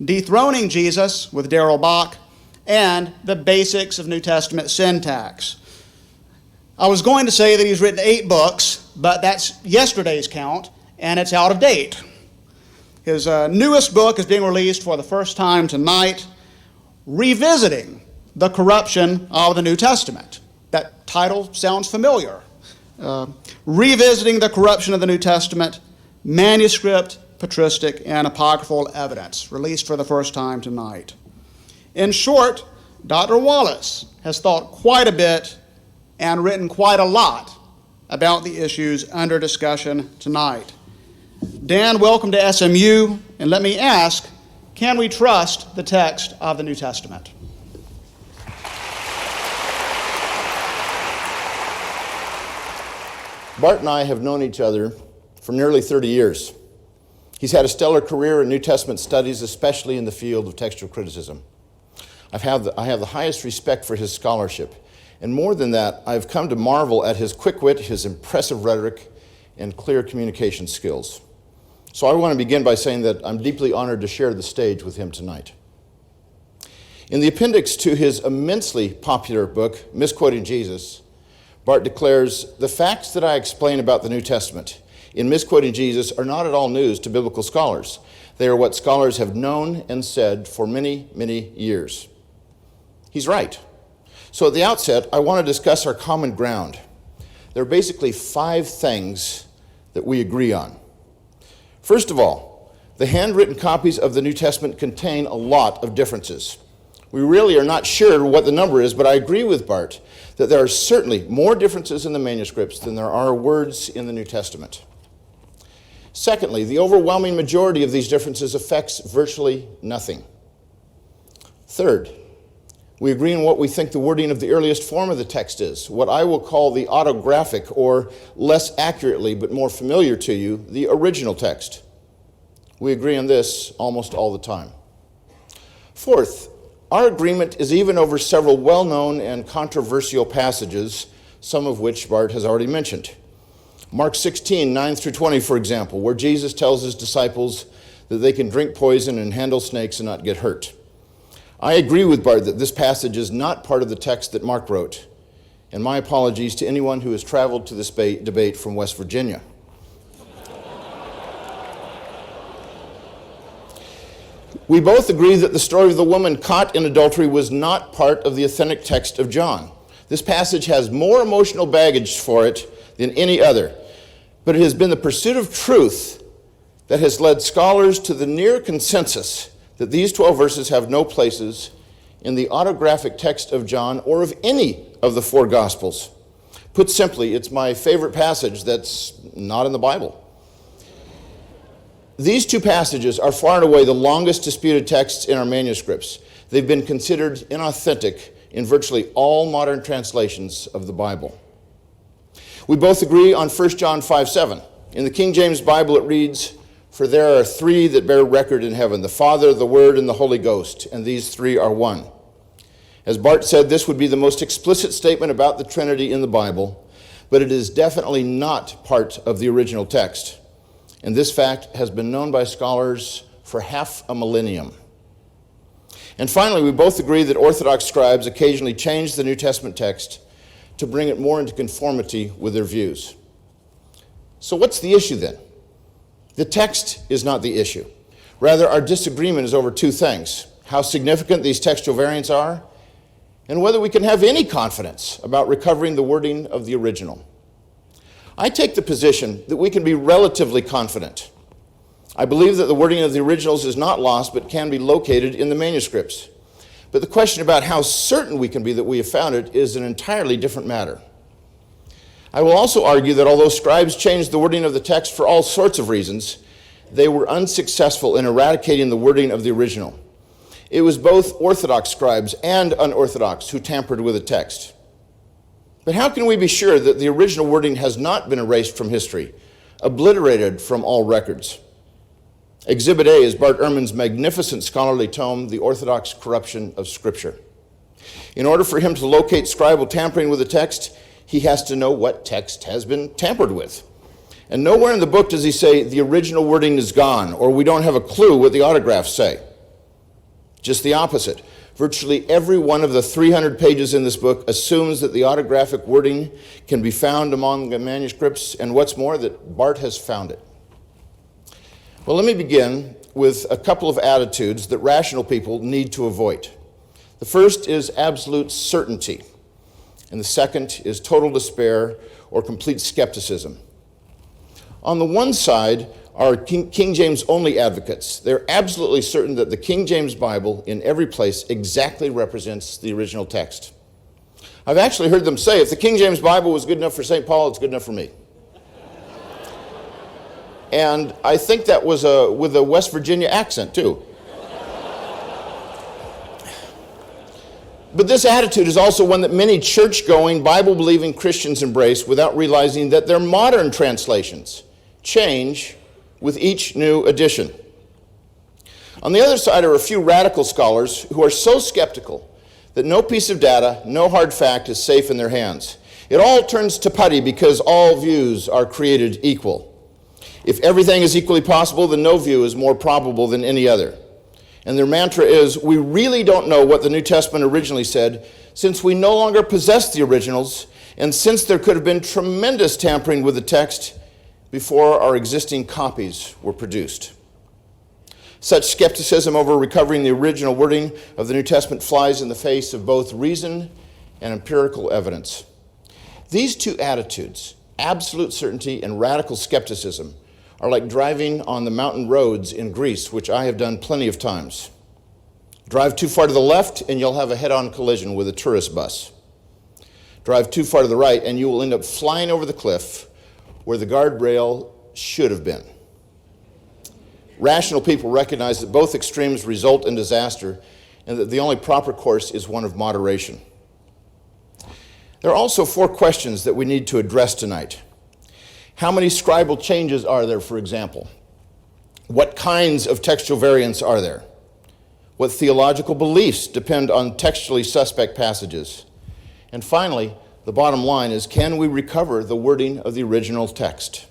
Dethroning Jesus with Darrell Bach, and The Basics of New Testament Syntax. I was going to say that he's written 8 books, but that's yesterday's count, and it's out of date. His newest book is being released for the first time tonight, Revisiting the Corruption of the New Testament. That title sounds familiar. Revisiting the Corruption of the New Testament, Manuscript, Patristic, and Apocryphal Evidence, released for the first time tonight. In short, Dr. Wallace has thought quite a bit and written quite a lot about the issues under discussion tonight. Dan, welcome to SMU, and let me ask, can we trust the text of the New Testament? Bart and I have known each other for nearly 30 years. He's had a stellar career in New Testament studies, especially in the field of textual criticism. I have the highest respect for his scholarship, and more than that, I've come to marvel at his quick wit, his impressive rhetoric, and clear communication skills. So I want to begin by saying that I'm deeply honored to share the stage with him tonight. In the appendix to his immensely popular book, Misquoting Jesus, Bart declares, "The facts that I explain about the New Testament in Misquoting Jesus are not at all news to biblical scholars. They are what scholars have known and said for many, many years." He's right. So at the outset, I want to discuss our common ground. There are basically 5 things that we agree on. First of all, the handwritten copies of the New Testament contain a lot of differences. We really are not sure what the number is, but I agree with Bart that there are certainly more differences in the manuscripts than there are words in the New Testament. Secondly, the overwhelming majority of these differences affects virtually nothing. Third, we agree on what we think the wording of the earliest form of the text is, what I will call the autographic, or less accurately but more familiar to you, the original text. We agree on this almost all the time. Fourth, our agreement is even over several well-known and controversial passages, some of which Bart has already mentioned. Mark 16, 9 through 20, for example, where Jesus tells his disciples that they can drink poison and handle snakes and not get hurt. I agree with Bart that this passage is not part of the text that Mark wrote, and my apologies to anyone who has traveled to this debate from West Virginia. We both agree that the story of the woman caught in adultery was not part of the authentic text of John. This passage has more emotional baggage for it than any other, but it has been the pursuit of truth that has led scholars to the near consensus that these 12 verses have no places in the autographic text of John or of any of the four Gospels. Put simply, it's my favorite passage that's not in the Bible. These two passages are far and away the longest disputed texts in our manuscripts. They've been considered inauthentic in virtually all modern translations of the Bible. We both agree on 1 John 5:7. In the King James Bible it reads, "For there are three that bear record in heaven, the Father, the Word, and the Holy Ghost, and these three are one." As Bart said, this would be the most explicit statement about the Trinity in the Bible, but it is definitely not part of the original text. And this fact has been known by scholars for half a millennium. And finally, we both agree that Orthodox scribes occasionally change the New Testament text to bring it more into conformity with their views. So what's the issue then? The text is not the issue. Rather, our disagreement is over two things: how significant these textual variants are, and whether we can have any confidence about recovering the wording of the original. I take the position that we can be relatively confident. I believe that the wording of the originals is not lost, but can be located in the manuscripts. But the question about how certain we can be that we have found it is an entirely different matter. I will also argue that although scribes changed the wording of the text for all sorts of reasons, they were unsuccessful in eradicating the wording of the original. It was both Orthodox scribes and unorthodox who tampered with the text. But how can we be sure that the original wording has not been erased from history, obliterated from all records? Exhibit A is Bart Ehrman's magnificent scholarly tome, The Orthodox Corruption of Scripture. In order for him to locate scribal tampering with the text, he has to know what text has been tampered with. And nowhere in the book does he say the original wording is gone, or we don't have a clue what the autographs say. Just the opposite. Virtually every one of the 300 pages in this book assumes that the autographic wording can be found among the manuscripts, and what's more, that Bart has found it. Well, let me begin with a couple of attitudes that rational people need to avoid. The first is absolute certainty, and the second is total despair or complete skepticism. On the one side are King James only advocates. They're absolutely certain that the King James Bible in every place exactly represents the original text. I've actually heard them say, if the King James Bible was good enough for St. Paul, it's good enough for me. And I think that was with a West Virginia accent too. But this attitude is also one that many church-going, Bible-believing Christians embrace without realizing that their modern translations change with each new edition. On the other side are a few radical scholars who are so skeptical that no piece of data, no hard fact is safe in their hands. It all turns to putty because all views are created equal. If everything is equally possible, then no view is more probable than any other. And their mantra is, we really don't know what the New Testament originally said, since we no longer possess the originals, and since there could have been tremendous tampering with the text before our existing copies were produced. Such skepticism over recovering the original wording of the New Testament flies in the face of both reason and empirical evidence. These two attitudes, absolute certainty and radical skepticism, are like driving on the mountain roads in Greece, which I have done plenty of times. Drive too far to the left and you'll have a head-on collision with a tourist bus. Drive too far to the right and you will end up flying over the cliff where the guardrail should have been. Rational people recognize that both extremes result in disaster and that the only proper course is one of moderation. There are also 4 questions that we need to address tonight. How many scribal changes are there, for example? What kinds of textual variants are there? What theological beliefs depend on textually suspect passages? And finally, the bottom line is, can we recover the wording of the original text?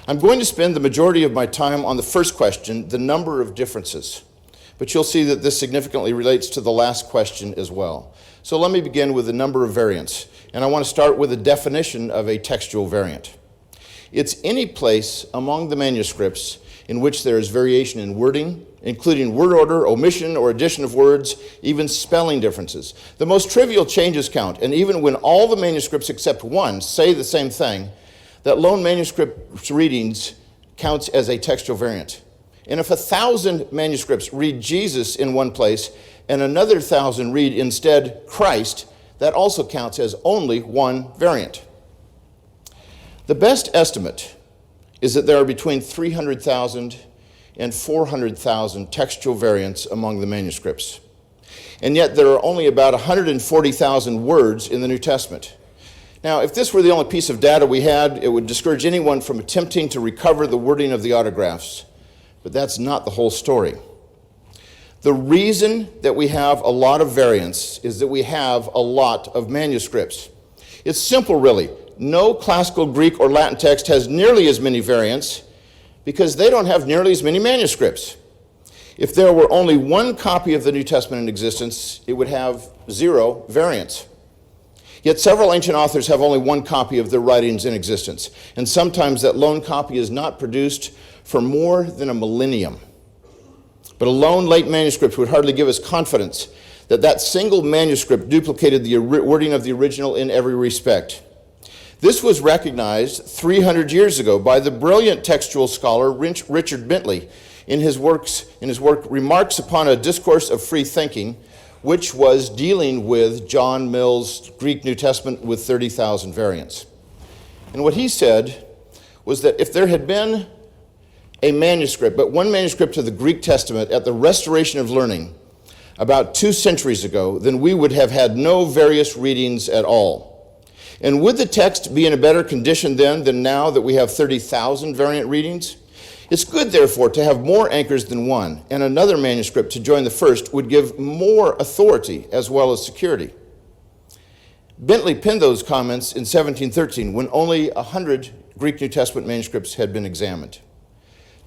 I'm going to spend the majority of my time on the first question, the number of differences. But you'll see that this significantly relates to the last question as well. So let me begin with the number of variants. And I want to start with a definition of a textual variant. It's any place among the manuscripts in which there is variation in wording, including word order, omission or addition of words, even spelling differences. The most trivial changes count, and even when all the manuscripts except one say the same thing, that lone manuscript readings counts as a textual variant. And if 1,000 manuscripts read Jesus in one place and another 1,000 read instead Christ, that also counts as only one variant. The best estimate is that there are between 300,000 and 400,000 textual variants among the manuscripts. And yet there are only about 140,000 words in the New Testament. Now, if this were the only piece of data we had, it would discourage anyone from attempting to recover the wording of the autographs. But that's not the whole story. The reason that we have a lot of variants is that we have a lot of manuscripts. It's simple, really. No classical Greek or Latin text has nearly as many variants because they don't have nearly as many manuscripts. If there were only one copy of the New Testament in existence, it would have 0 variants. Yet several ancient authors have only one copy of their writings in existence, and sometimes that lone copy is not produced for more than a millennium. But a lone late manuscript would hardly give us confidence that that single manuscript duplicated the wording of the original in every respect. This was recognized 300 years ago by the brilliant textual scholar Richard Bentley in his work Remarks Upon a Discourse of Free Thinking, which was dealing with John Mill's Greek New Testament with 30,000 variants. And what he said was that if there had been a manuscript, but one manuscript of the Greek Testament at the Restoration of Learning about 2 centuries ago, then we would have had no various readings at all. And would the text be in a better condition then than now that we have 30,000 variant readings? It's good, therefore, to have more anchors than one, and another manuscript to join the first would give more authority as well as security. Bentley penned those comments in 1713 when only 100 Greek New Testament manuscripts had been examined.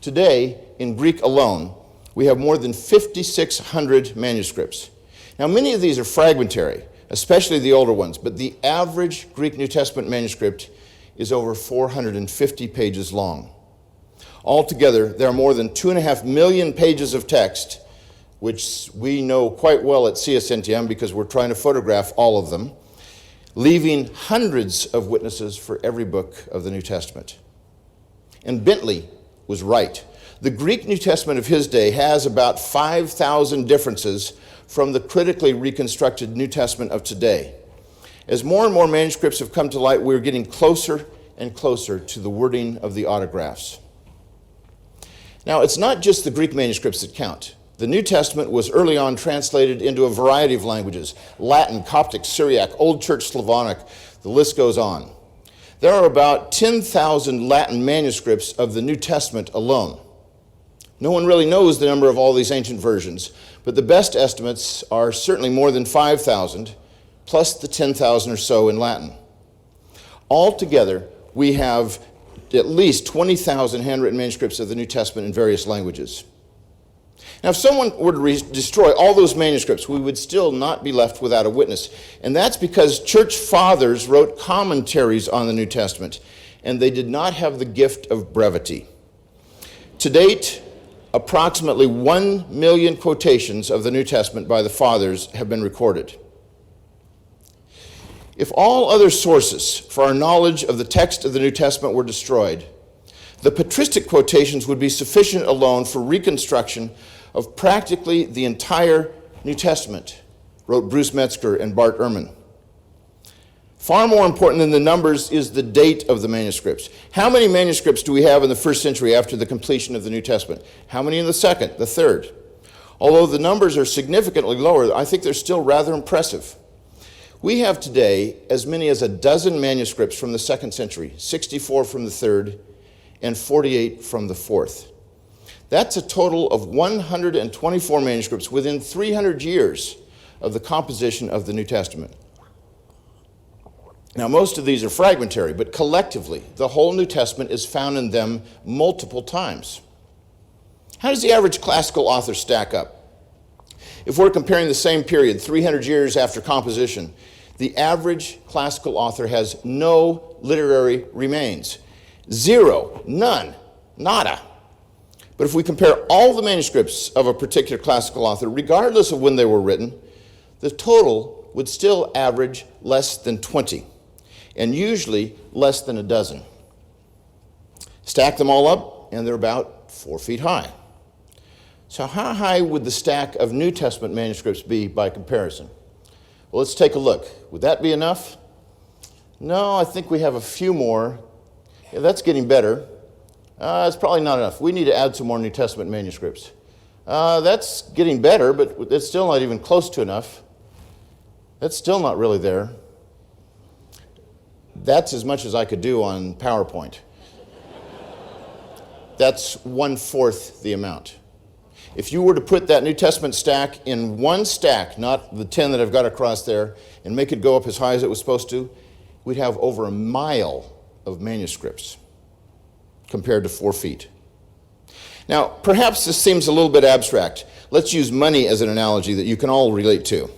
Today, in Greek alone, we have more than 5,600 manuscripts. Now, many of these are fragmentary, especially the older ones, but the average Greek New Testament manuscript is over 450 pages long. Altogether, there are more than 2.5 million pages of text, which we know quite well at CSNTM because we're trying to photograph all of them, leaving hundreds of witnesses for every book of the New Testament. And Bentley was right. The Greek New Testament of his day has about 5,000 differences from the critically reconstructed New Testament of today. As more and more manuscripts have come to light, we're getting closer and closer to the wording of the autographs. Now, it's not just the Greek manuscripts that count. The New Testament was early on translated into a variety of languages: Latin, Coptic, Syriac, Old Church Slavonic, the list goes on. There are about 10,000 Latin manuscripts of the New Testament alone. No one really knows the number of all these ancient versions, but the best estimates are certainly more than 5,000, plus the 10,000 or so in Latin. Altogether, we have at least 20,000 handwritten manuscripts of the New Testament in various languages. Now, if someone were to destroy all those manuscripts, we would still not be left without a witness. And that's because church fathers wrote commentaries on the New Testament, and they did not have the gift of brevity. To date, approximately 1 million quotations of the New Testament by the fathers have been recorded. If all other sources for our knowledge of the text of the New Testament were destroyed, the patristic quotations would be sufficient alone for reconstruction of practically the entire New Testament, wrote Bruce Metzger and Bart Ehrman. Far more important than the numbers is the date of the manuscripts. How many manuscripts do we have in the first century after the completion of the New Testament? How many in the second, the third? Although the numbers are significantly lower, I think they're still rather impressive. We have today as many as 12 manuscripts from the second century, 64 from the third, and 48 from the fourth. That's a total of 124 manuscripts within 300 years of the composition of the New Testament. Now, most of these are fragmentary, but collectively, the whole New Testament is found in them multiple times. How does the average classical author stack up? If we're comparing the same period, 300 years after composition, the average classical author has no literary remains. Zero, none, nada. But if we compare all the manuscripts of a particular classical author, regardless of when they were written, the total would still average less than 20, and usually less than a dozen. Stack them all up, and they're about 4 feet high. So how high would the stack of New Testament manuscripts be by comparison? Well, let's take a look. Would that be enough? No, I think we have a few more. Yeah, that's getting better. It's probably not enough. We need to add some more New Testament manuscripts. That's getting better, but it's still not even close to enough. That's still not really there. That's as much as I could do on PowerPoint. That's 1/4 the amount. If you were to put that New Testament stack in one stack, not the 10 that I've got across there, and make it go up as high as it was supposed to, we'd have over a mile of manuscripts compared to 4 feet. Now, perhaps this seems a little bit abstract. Let's use money as an analogy that you can all relate to.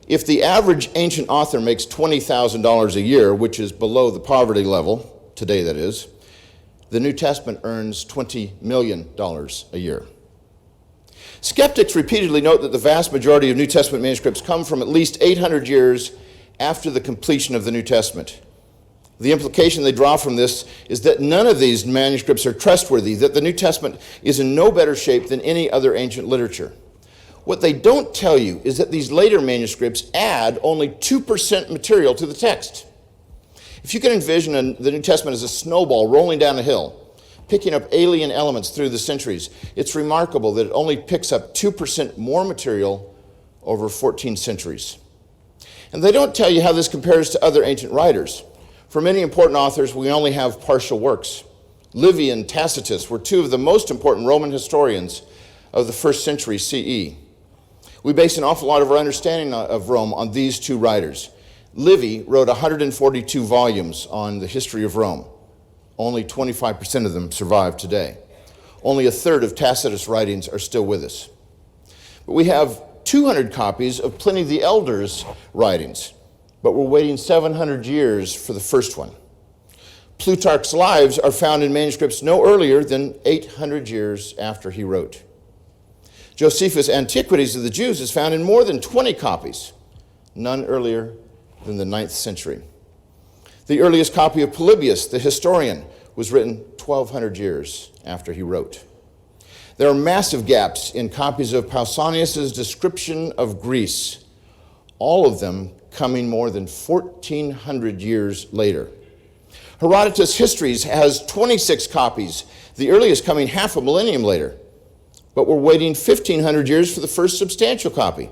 If the average ancient author makes $20,000 a year, which is below the poverty level, today that is, the New Testament earns $20 million a year. Skeptics repeatedly note that the vast majority of New Testament manuscripts come from at least 800 years after the completion of the New Testament. The implication they draw from this is that none of these manuscripts are trustworthy, that the New Testament is in no better shape than any other ancient literature. What they don't tell you is that these later manuscripts add only 2% material to the text. If you can envision the New Testament as a snowball rolling down a hill, picking up alien elements through the centuries, it's remarkable that it only picks up 2% more material over 14 centuries. And they don't tell you how this compares to other ancient writers. For many important authors, we only have partial works. Livy and Tacitus were two of the most important Roman historians of the 1st century CE. We base an awful lot of our understanding of Rome on these two writers. Livy wrote 142 volumes on the history of Rome. Only 25% of them survive today. Only a third of Tacitus' writings are still with us. But we have 200 copies of Pliny the Elder's writings, but we're waiting 700 years for the first one. Plutarch's Lives are found in manuscripts no earlier than 800 years after he wrote. Josephus' Antiquities of the Jews is found in more than 20 copies, none earlier than the 9th century. The earliest copy of Polybius, the historian, was written 1,200 years after he wrote. There are massive gaps in copies of Pausanias' description of Greece, all of them coming more than 1,400 years later. Herodotus' Histories has 26 copies, the earliest coming half a millennium later. But we're waiting 1,500 years for the first substantial copy.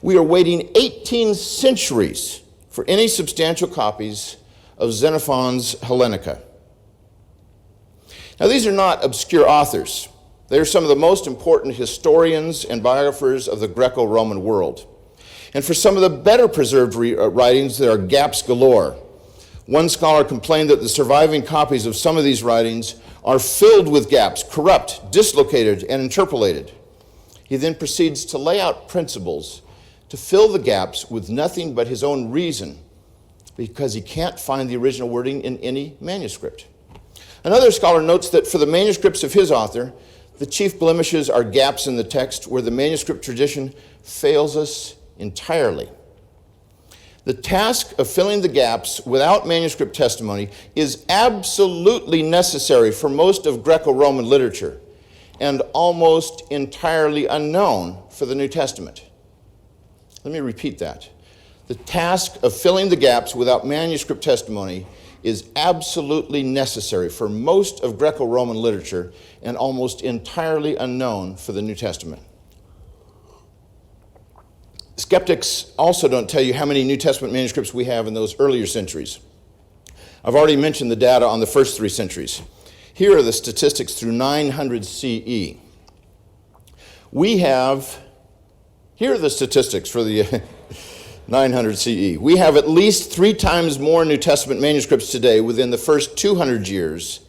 We are waiting 18 centuries for any substantial copies of Xenophon's Hellenica. Now, these are not obscure authors. They are some of the most important historians and biographers of the Greco-Roman world. And for some of the better preserved writings, there are gaps galore. One scholar complained that the surviving copies of some of these writings are filled with gaps, corrupt, dislocated, and interpolated. He then proceeds to lay out principles to fill the gaps with nothing but his own reason, because he can't find the original wording in any manuscript. Another scholar notes that for the manuscripts of his author, the chief blemishes are gaps in the text where the manuscript tradition fails us entirely. The task of filling the gaps without manuscript testimony is absolutely necessary for most of Greco-Roman literature and almost entirely unknown for the New Testament. Let me repeat that. The task of filling the gaps without manuscript testimony is absolutely necessary for most of Greco-Roman literature and almost entirely unknown for the New Testament. Skeptics also don't tell you how many New Testament manuscripts we have in those earlier centuries. I've already mentioned the data on the first 3 centuries. Here are the statistics through 900 CE. Here are the statistics for the 900 CE. We have at least 3 times more New Testament manuscripts today within the first 200 years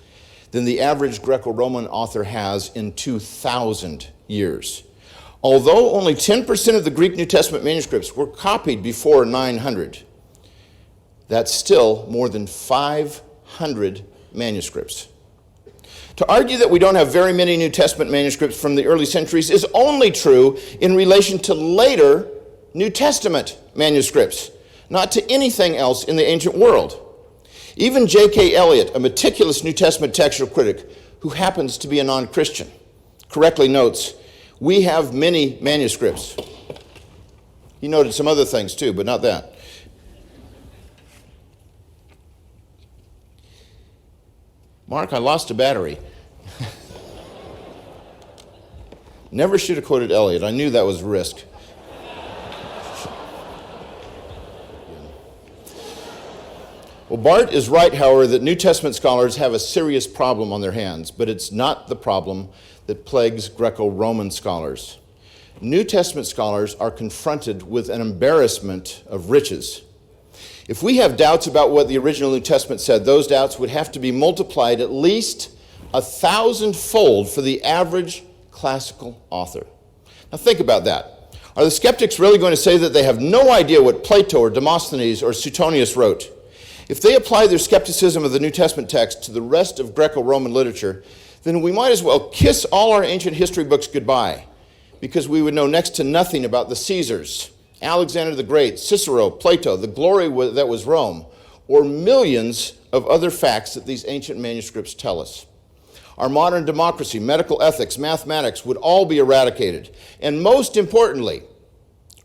than the average Greco-Roman author has in 2,000 years. Although only 10% of the Greek New Testament manuscripts were copied before 900, that's still more than 500 manuscripts. To argue that we don't have very many New Testament manuscripts from the early centuries is only true in relation to later New Testament manuscripts, not to anything else in the ancient world. Even J.K. Elliott, a meticulous New Testament textual critic who happens to be a non-Christian, correctly notes, we have many manuscripts. He noted some other things too, but not that. Mark, I lost a battery. Never should have quoted Elliott. I knew that was a risk. Well, Bart is right, however, that New Testament scholars have a serious problem on their hands, but it's not the problem that plagues Greco-Roman scholars. New Testament scholars are confronted with an embarrassment of riches. If we have doubts about what the original New Testament said, those doubts would have to be multiplied at least 1,000-fold for the average classical author. Now think about that. Are the skeptics really going to say that they have no idea what Plato or Demosthenes or Suetonius wrote? If they apply their skepticism of the New Testament text to the rest of Greco-Roman literature, then we might as well kiss all our ancient history books goodbye, because we would know next to nothing about the Caesars, Alexander the Great, Cicero, Plato, the glory that was Rome, or millions of other facts that these ancient manuscripts tell us. Our modern democracy, medical ethics, mathematics would all be eradicated. And most importantly,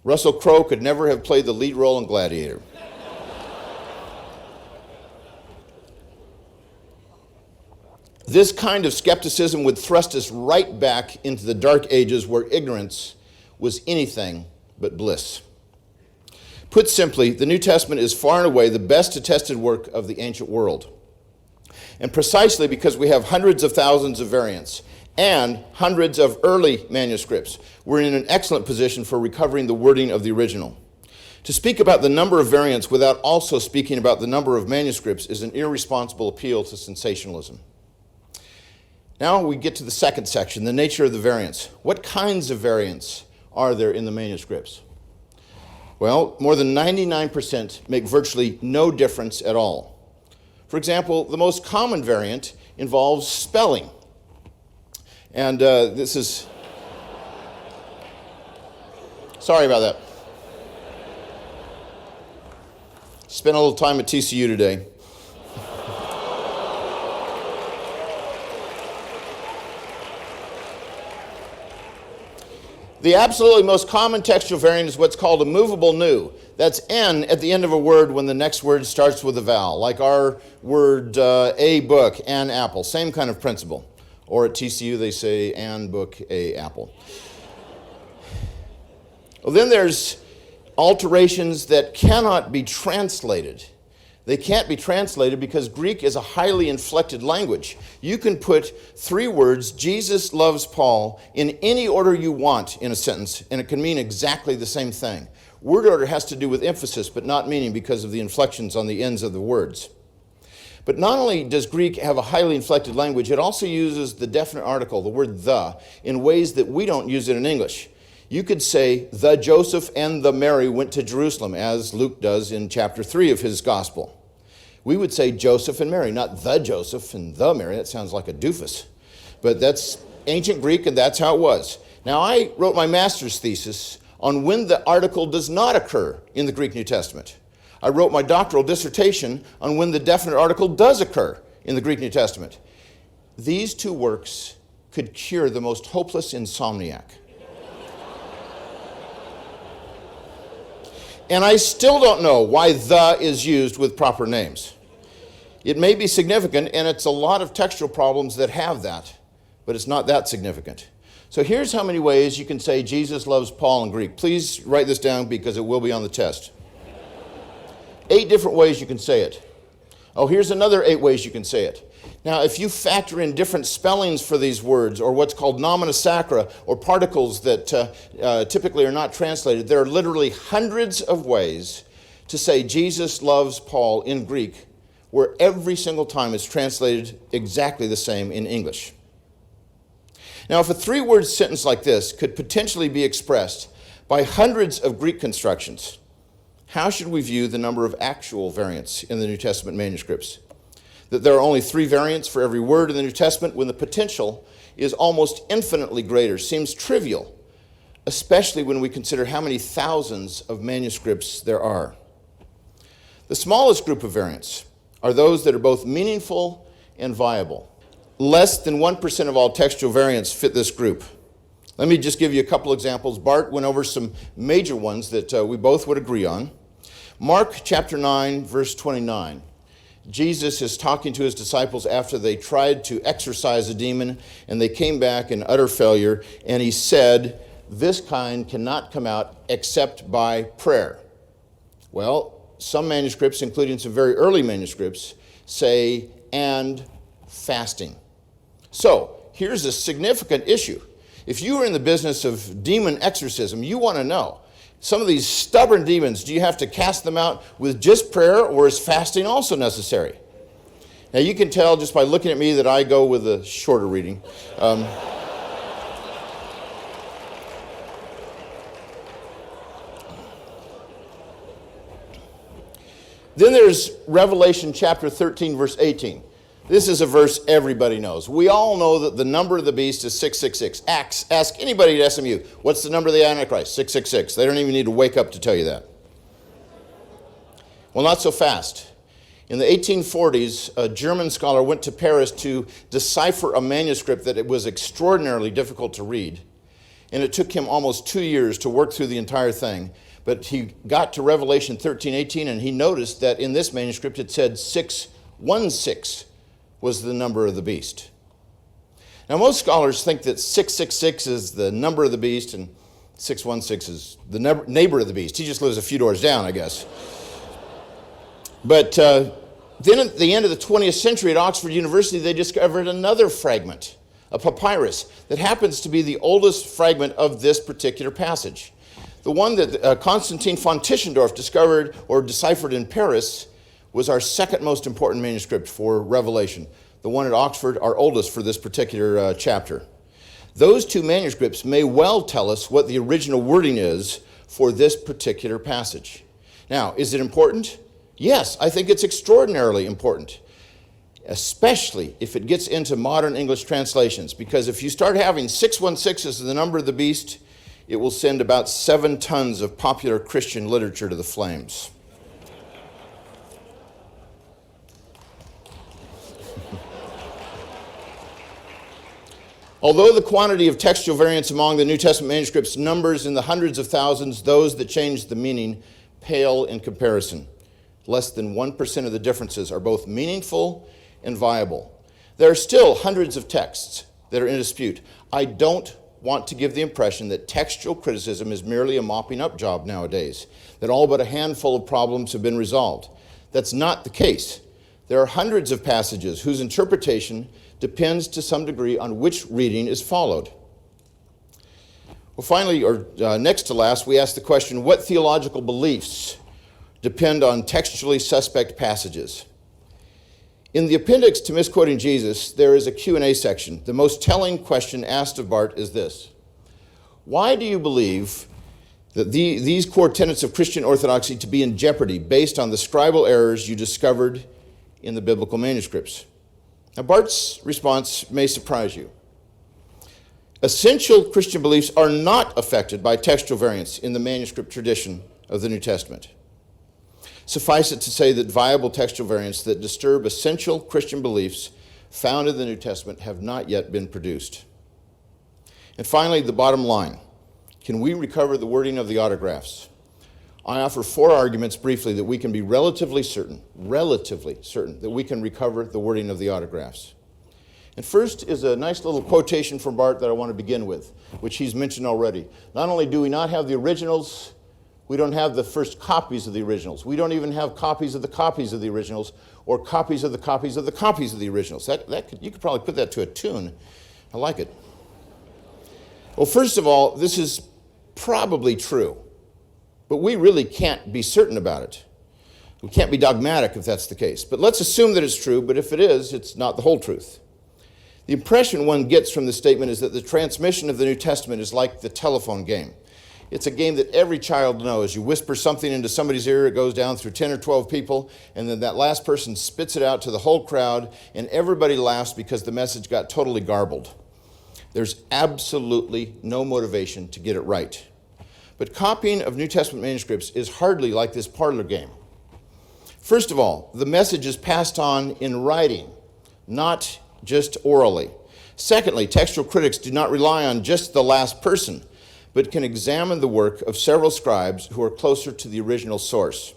Russell Crowe could never have played the lead role in Gladiator. This kind of skepticism would thrust us right back into the dark ages where ignorance was anything but bliss. Put simply, the New Testament is far and away the best attested work of the ancient world. And precisely because we have hundreds of thousands of variants and hundreds of early manuscripts, we're in an excellent position for recovering the wording of the original. To speak about the number of variants without also speaking about the number of manuscripts is an irresponsible appeal to sensationalism. Now we get to the second section, the nature of the variants. What kinds of variants are there in the manuscripts? Well, more than 99% make virtually no difference at all. For example, the most common variant involves spelling. And this is... Sorry about that. Spent a little time at TCU today. The absolutely most common textual variant is what's called a movable nu. That's N at the end of a word when the next word starts with a vowel, like our word a book, an apple, same kind of principle. Or at TCU they say an book, a apple. Well, then there's alterations that cannot be translated. They can't be translated because Greek is a highly inflected language. You can put three words, Jesus loves Paul, in any order you want in a sentence, and it can mean exactly the same thing. Word order has to do with emphasis, but not meaning because of the inflections on the ends of the words. But not only does Greek have a highly inflected language, it also uses the definite article, the word the, in ways that we don't use it in English. You could say, the Joseph and the Mary went to Jerusalem, as Luke does in chapter 3 of his gospel. We would say Joseph and Mary, not the Joseph and the Mary. That sounds like a doofus. But that's ancient Greek, and that's how it was. Now, I wrote my master's thesis on when the article does not occur in the Greek New Testament. I wrote my doctoral dissertation on when the definite article does occur in the Greek New Testament. These two works could cure the most hopeless insomniac. And I still don't know why the is used with proper names. It may be significant, and it's a lot of textual problems that have that, but it's not that significant. So here's how many ways you can say Jesus loves Paul in Greek. Please write this down because it will be on the test. 8 different ways you can say it. Oh, here's another 8 ways you can say it. Now, if you factor in different spellings for these words, or what's called nomina sacra, or particles that typically are not translated, there are literally hundreds of ways to say Jesus loves Paul in Greek, where every single time it's translated exactly the same in English. Now, if a 3-word sentence like this could potentially be expressed by hundreds of Greek constructions, how should we view the number of actual variants in the New Testament manuscripts? that there are only 3 variants for every word in the New Testament when the potential is almost infinitely greater seems trivial, especially when we consider how many thousands of manuscripts there are. The smallest group of variants are those that are both meaningful and viable. Less than 1% of all textual variants fit this group. Let me just give you a couple examples. Bart went over some major ones that we both would agree on. Mark chapter 9, verse 29. Jesus is talking to his disciples after they tried to exorcise a demon and they came back in utter failure, and he said, "This kind cannot come out except by prayer." Well, some manuscripts, including some very early manuscripts, say, "and fasting." So, here's a significant issue. If you are in the business of demon exorcism, you want to know, some of these stubborn demons, do you have to cast them out with just prayer, or is fasting also necessary? Now, you can tell just by looking at me that I go with a shorter reading. Then there's Revelation chapter 13, verse 18. This is a verse everybody knows. We all know that the number of the beast is 666. Ask anybody at SMU, what's the number of the Antichrist? 666. They don't even need to wake up to tell you that. Well, not so fast. In the 1840s, a German scholar went to Paris to decipher a manuscript that it was extraordinarily difficult to read. And it took him almost 2 years to work through the entire thing. But he got to Revelation 13:18, and he noticed that in this manuscript it said 616 was the number of the beast. Now, most scholars think that 666 is the number of the beast and 616 is the neighbor of the beast. He just lives a few doors down, I guess. But then at the end of the 20th century at Oxford University, they discovered another fragment, a papyrus, that happens to be the oldest fragment of this particular passage. The one that Constantine von Tischendorf discovered or deciphered in Paris was our second most important manuscript for Revelation. The one at Oxford, our oldest for this particular chapter. Those 2 manuscripts may well tell us what the original wording is for this particular passage. Now, is it important? Yes, I think it's extraordinarily important, especially if it gets into modern English translations, because if you start having 616 as the number of the beast, it will send about 7 tons of popular Christian literature to the flames. Although the quantity of textual variants among the New Testament manuscripts numbers in the hundreds of thousands, those that change the meaning pale in comparison. Less than 1% of the differences are both meaningful and viable. There are still hundreds of texts that are in dispute. I don't want to give the impression that textual criticism is merely a mopping up job nowadays, that all but a handful of problems have been resolved. That's not the case. There are hundreds of passages whose interpretation depends to some degree on which reading is followed. Well, finally, or next to last, we ask the question, what theological beliefs depend on textually suspect passages? In the appendix to Misquoting Jesus, there is a Q&A section. The most telling question asked of Bart is this: why do you believe that these core tenets of Christian orthodoxy to be in jeopardy based on the scribal errors you discovered in the biblical manuscripts? Now, Bart's response may surprise you. Essential Christian beliefs are not affected by textual variants in the manuscript tradition of the New Testament. Suffice it to say that viable textual variants that disturb essential Christian beliefs found in the New Testament have not yet been produced. And finally, the bottom line: can we recover the wording of the autographs? I offer 4 arguments briefly that we can be relatively certain that we can recover the wording of the autographs. And first is a nice little quotation from Bart that I want to begin with, which he's mentioned already. Not only do we not have the originals, we don't have the first copies of the originals. We don't even have copies of the copies of the originals, or copies of the copies of the copies of the originals. You could probably put that to a tune. I like it. Well, first of all, this is probably true, but we really can't be certain about it. We can't be dogmatic if that's the case. But let's assume that it's true, but if it is, it's not the whole truth. The impression one gets from the statement is that the transmission of the New Testament is like the telephone game. It's a game that every child knows. You whisper something into somebody's ear, it goes down through 10 or 12 people, and then that last person spits it out to the whole crowd, and everybody laughs because the message got totally garbled. There's absolutely no motivation to get it right. But copying of New Testament manuscripts is hardly like this parlor game. First of all, the message is passed on in writing, not just orally. Secondly, textual critics do not rely on just the last person, but can examine the work of several scribes who are closer to the original source.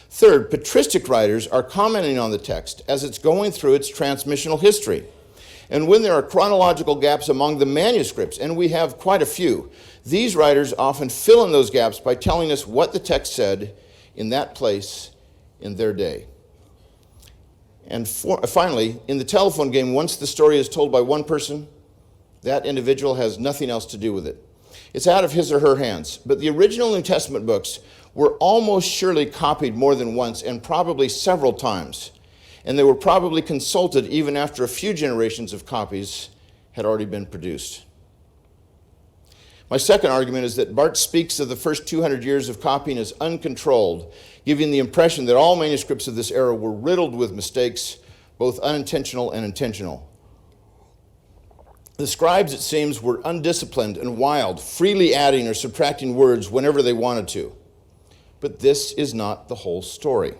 Third, patristic writers are commenting on the text as it's going through its transmissional history. And when there are chronological gaps among the manuscripts, and we have quite a few, these writers often fill in those gaps by telling us what the text said in that place in their day. And finally, in the telephone game, once the story is told by one person, that individual has nothing else to do with it. It's out of his or her hands. But the original New Testament books were almost surely copied more than once and probably several times. And they were probably consulted even after a few generations of copies had already been produced. My second argument is that Barth speaks of the first 200 years of copying as uncontrolled, giving the impression that all manuscripts of this era were riddled with mistakes, both unintentional and intentional. The scribes, it seems, were undisciplined and wild, freely adding or subtracting words whenever they wanted to. But this is not the whole story.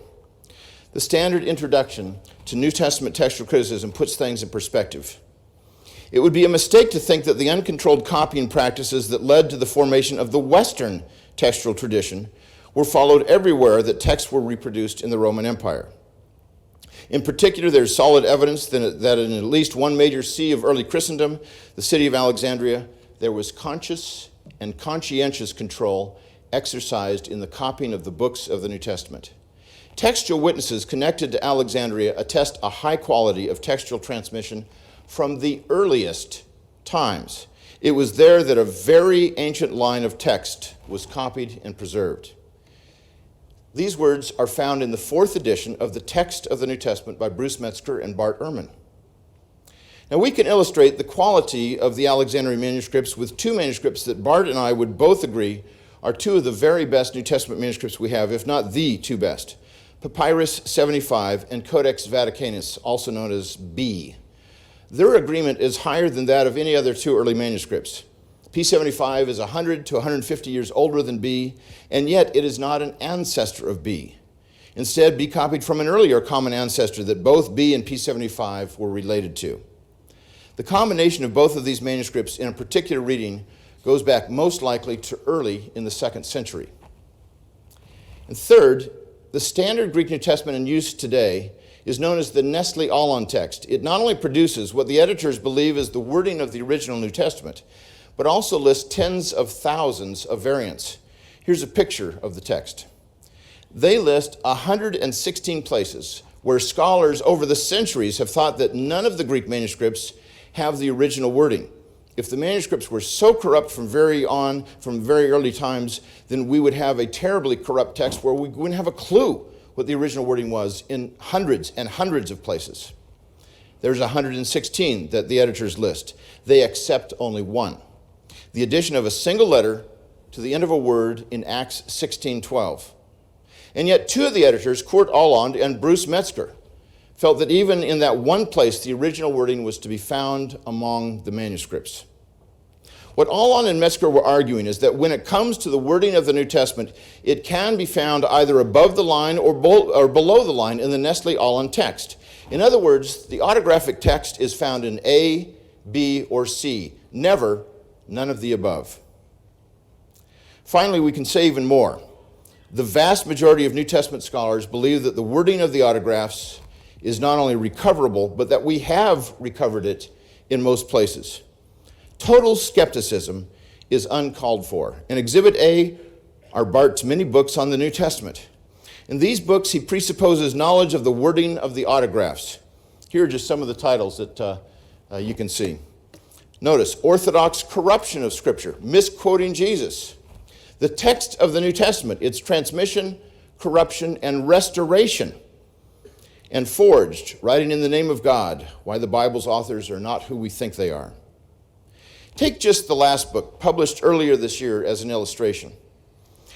The standard introduction to New Testament textual criticism puts things in perspective. It would be a mistake to think that the uncontrolled copying practices that led to the formation of the Western textual tradition were followed everywhere that texts were reproduced in the Roman Empire. In particular, there's solid evidence that in at least one major see of early Christendom, the city of Alexandria, there was conscious and conscientious control exercised in the copying of the books of the New Testament. Textual witnesses connected to Alexandria attest a high quality of textual transmission from the earliest times. It was there that a very ancient line of text was copied and preserved. These words are found in the 4th edition of the Text of the New Testament by Bruce Metzger and Bart Ehrman. Now, we can illustrate the quality of the Alexandrian manuscripts with two manuscripts that Bart and I would both agree are two of the very best New Testament manuscripts we have, if not the two best. Papyrus 75 and Codex Vaticanus, also known as B. Their agreement is higher than that of any other two early manuscripts. P75 is 100 to 150 years older than B, and yet it is not an ancestor of B. Instead, B copied from an earlier common ancestor that both B and P75 were related to. The combination of both of these manuscripts in a particular reading goes back most likely to early in the 2nd century. And third, the standard Greek New Testament in use today is known as the Nestle Aland text. It not only produces what the editors believe is the wording of the original New Testament, but also lists tens of thousands of variants. Here's a picture of the text. They list 116 places where scholars over the centuries have thought that none of the Greek manuscripts have the original wording. If the manuscripts were so corrupt from very early times, then we would have a terribly corrupt text where we wouldn't have a clue what the original wording was in hundreds and hundreds of places. There's 116 that the editors list. They accept only one: the addition of a single letter to the end of a word in Acts 16:12. And yet two of the editors, Kurt Aland and Bruce Metzger, felt that even in that one place, the original wording was to be found among the manuscripts. What Aland and Metzger were arguing is that when it comes to the wording of the New Testament, it can be found either above the line or below the line in the Nestle Aland text. In other words, the autographic text is found in A, B, or C, never none of the above. Finally, we can say even more. The vast majority of New Testament scholars believe that the wording of the autographs is not only recoverable, but that we have recovered it in most places. Total skepticism is uncalled for. In Exhibit A are Bart's many books on the New Testament. In these books, he presupposes knowledge of the wording of the autographs. Here are just some of the titles that you can see. Notice, Orthodox corruption of Scripture, misquoting Jesus. The text of the New Testament, its transmission, corruption, and restoration. And forged, writing in the name of God, why the Bible's authors are not who we think they are. Take just the last book, published earlier this year, as an illustration.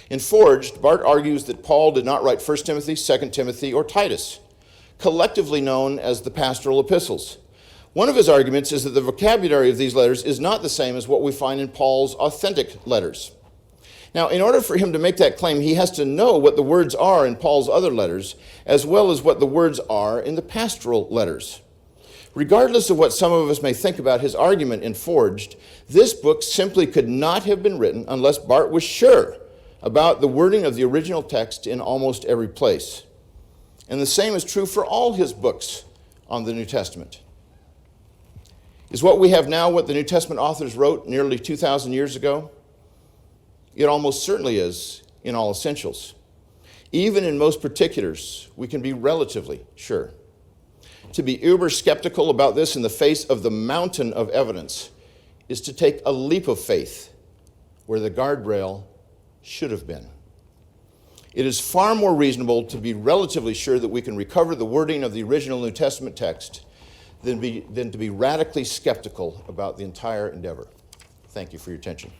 In Forged, Bart argues that Paul did not write 1 Timothy, 2 Timothy, or Titus, collectively known as the pastoral epistles. One of his arguments is that the vocabulary of these letters is not the same as what we find in Paul's authentic letters. Now, in order for him to make that claim, he has to know what the words are in Paul's other letters, as well as what the words are in the pastoral letters. Regardless of what some of us may think about his argument in Forged, this book simply could not have been written unless Bart was sure about the wording of the original text in almost every place. And the same is true for all his books on the New Testament. Is what we have now what the New Testament authors wrote nearly 2,000 years ago? It almost certainly is in all essentials. Even in most particulars, we can be relatively sure. To be uber skeptical about this in the face of the mountain of evidence is to take a leap of faith where the guardrail should have been. It is far more reasonable to be relatively sure that we can recover the wording of the original New Testament text than to be radically skeptical about the entire endeavor. Thank you for your attention.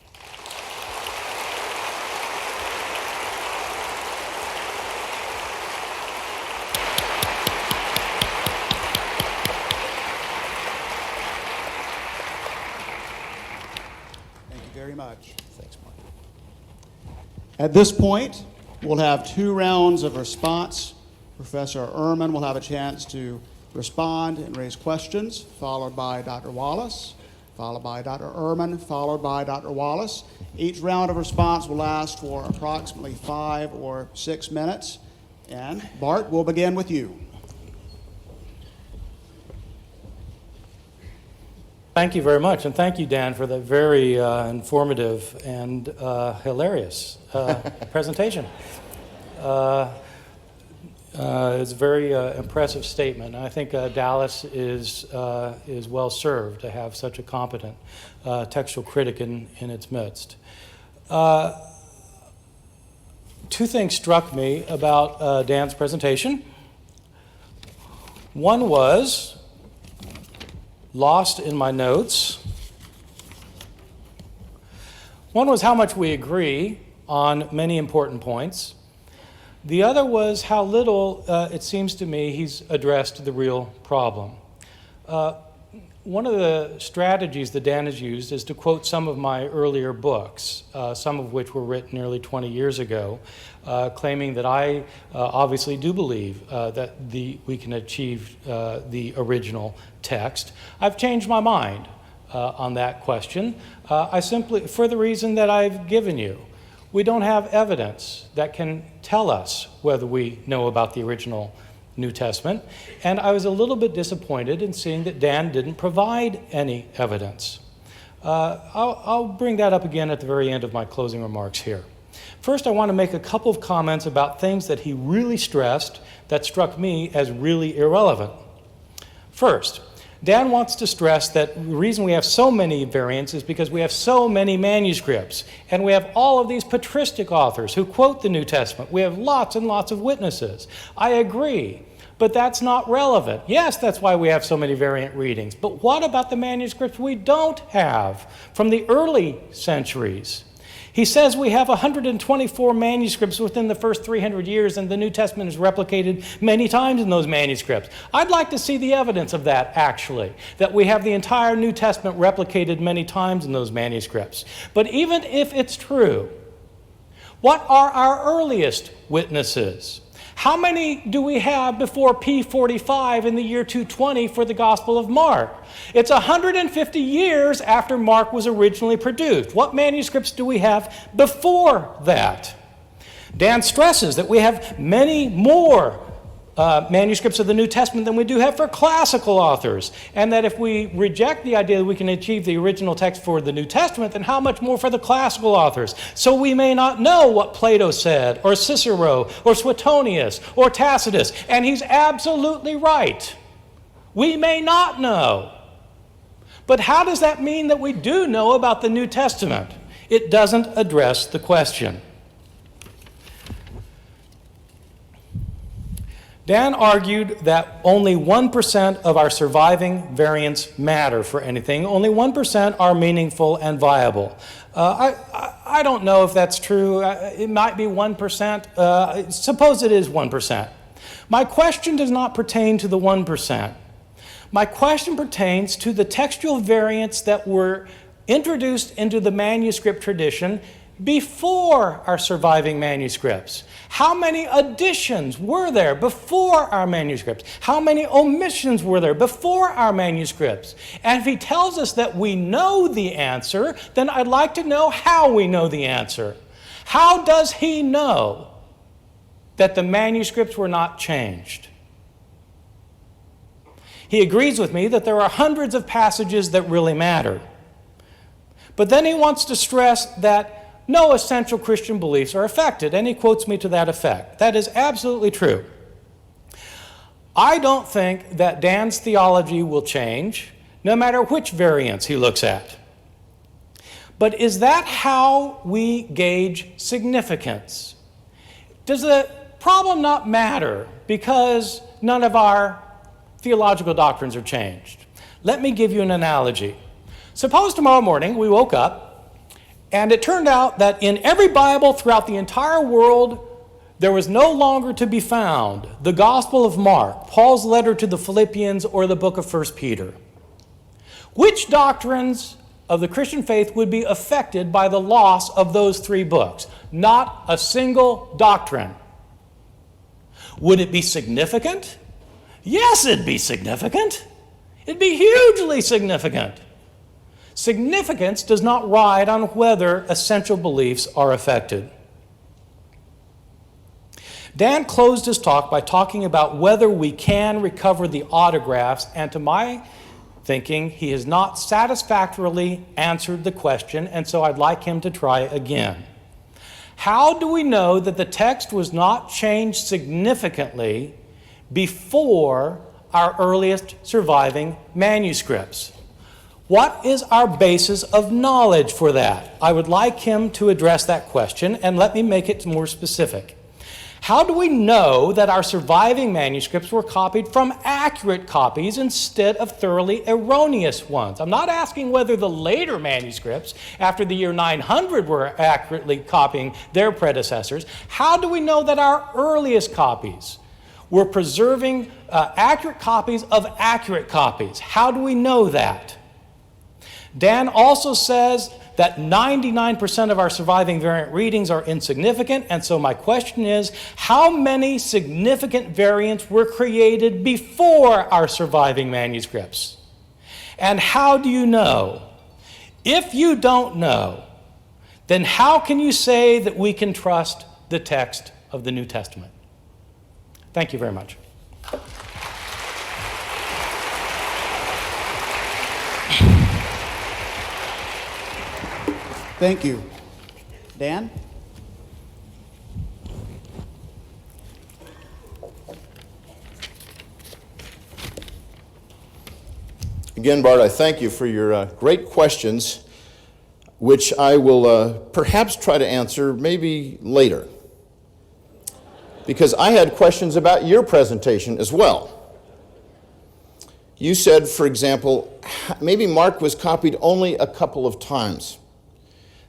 Thank you very much. Thanks, Mark. At this point, we'll have 2 rounds of response. Professor Ehrman will have a chance to respond and raise questions, followed by Dr. Wallace, followed by Dr. Ehrman, followed by Dr. Wallace. Each round of response will last for approximately 5 or 6 minutes. And Bart, we'll begin with you. Thank you very much, and thank you, Dan, for that very informative and hilarious presentation. It's a very impressive statement. I think Dallas is well served to have such a competent textual critic in its midst. 2 things struck me about Dan's presentation. One was lost in my notes. One was how much we agree on many important points. The other was how little, it seems to me, he's addressed the real problem. One of the strategies that Dan has used is to quote some of my earlier books, some of which were written nearly 20 years ago, claiming that I obviously do believe that we can achieve the original text. I've changed my mind on that question. I simply, for the reason that I've given you, we don't have evidence that can tell us whether we know about the original New Testament, and I was a little bit disappointed in seeing that Dan didn't provide any evidence. I'll bring that up again at the very end of my closing remarks here. First, I want to make a couple of comments about things that he really stressed that struck me as really irrelevant. First, Dan wants to stress that the reason we have so many variants is because we have so many manuscripts, and we have all of these patristic authors who quote the New Testament. We have lots and lots of witnesses. I agree, but that's not relevant. Yes, that's why we have so many variant readings, but what about the manuscripts we don't have from the early centuries? He says we have 124 manuscripts within the first 300 years, and the New Testament is replicated many times in those manuscripts. I'd like to see the evidence of that, actually, that we have the entire New Testament replicated many times in those manuscripts. But even if it's true, what are our earliest witnesses? How many do we have before P45 in the year 220 for the Gospel of Mark? It's 150 years after Mark was originally produced. What manuscripts do we have before that? Dan stresses that we have many more manuscripts of the New Testament than we do have for classical authors, and that if we reject the idea that we can achieve the original text for the New Testament, then how much more for the classical authors? So we may not know what Plato said, or Cicero, or Suetonius, or Tacitus, and he's absolutely right. We may not know. But how does that mean that we do know about the New Testament? It doesn't address the question. Dan argued that only 1% of our surviving variants matter for anything. Only 1% are meaningful and viable. I don't know if that's true. It might be 1%. Suppose it is 1%. My question does not pertain to the 1%. My question pertains to the textual variants that were introduced into the manuscript tradition before our surviving manuscripts. How many additions were there before our manuscripts? How many omissions were there before our manuscripts? And if he tells us that we know the answer, then I'd like to know how we know the answer. How does he know that the manuscripts were not changed? He agrees with me that there are hundreds of passages that really matter. But then he wants to stress that no essential Christian beliefs are affected, and he quotes me to that effect. That is absolutely true. I don't think that Dan's theology will change, no matter which variants he looks at. But is that how we gauge significance? Does the problem not matter because none of our theological doctrines are changed? Let me give you an analogy. Suppose tomorrow morning we woke up and it turned out that in every Bible throughout the entire world, there was no longer to be found the Gospel of Mark, Paul's letter to the Philippians, or the book of 1 Peter. Which doctrines of the Christian faith would be affected by the loss of those three books? Not a single doctrine. Would it be significant? Yes, it'd be significant. It'd be hugely significant. Significance does not ride on whether essential beliefs are affected. Dan closed his talk by talking about whether we can recover the autographs, and to my thinking, he has not satisfactorily answered the question, and so I'd like him to try again. How do we know that the text was not changed significantly before our earliest surviving manuscripts? What is our basis of knowledge for that? I would like him to address that question, and let me make it more specific. How do we know that our surviving manuscripts were copied from accurate copies instead of thoroughly erroneous ones? I'm not asking whether the later manuscripts after the year 900 were accurately copying their predecessors. How do we know that our earliest copies were preserving accurate copies of accurate copies? How do we know that? Dan also says that 99% of our surviving variant readings are insignificant, and so my question is, how many significant variants were created before our surviving manuscripts? And how do you know? If you don't know, then how can you say that we can trust the text of the New Testament? Thank you very much. Thank you. Dan? Again, Bart, I thank you for your great questions, which I will perhaps try to answer maybe later. Because I had questions about your presentation as well. You said, for example, maybe Mark was copied only a couple of times.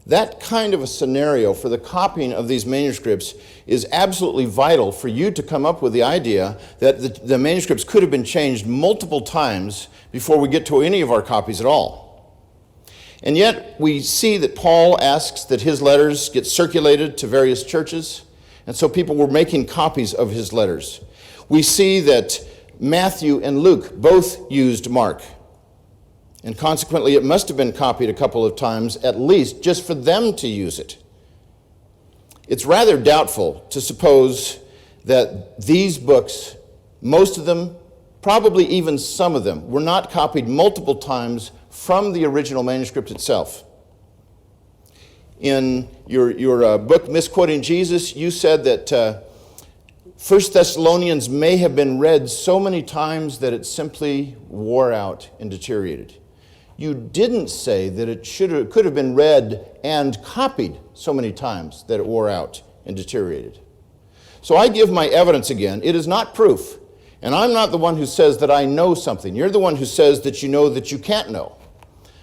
That kind of a scenario for the copying of these manuscripts is absolutely vital for you to come up with the idea that the manuscripts could have been changed multiple times before we get to any of our copies at all. And yet we see that Paul asks that his letters get circulated to various churches, and so people were making copies of his letters. We see that Matthew and Luke both used Mark. And consequently, it must have been copied a couple of times, at least, just for them to use it. It's rather doubtful to suppose that these books, most of them, probably even some of them, were not copied multiple times from the original manuscript itself. In your book, Misquoting Jesus, you said that 1 Thessalonians may have been read so many times that it simply wore out and deteriorated. You didn't say that it could have been read and copied so many times that it wore out and deteriorated. So I give my evidence again. It is not proof. And I'm not the one who says that I know something. You're the one who says that you know that you can't know.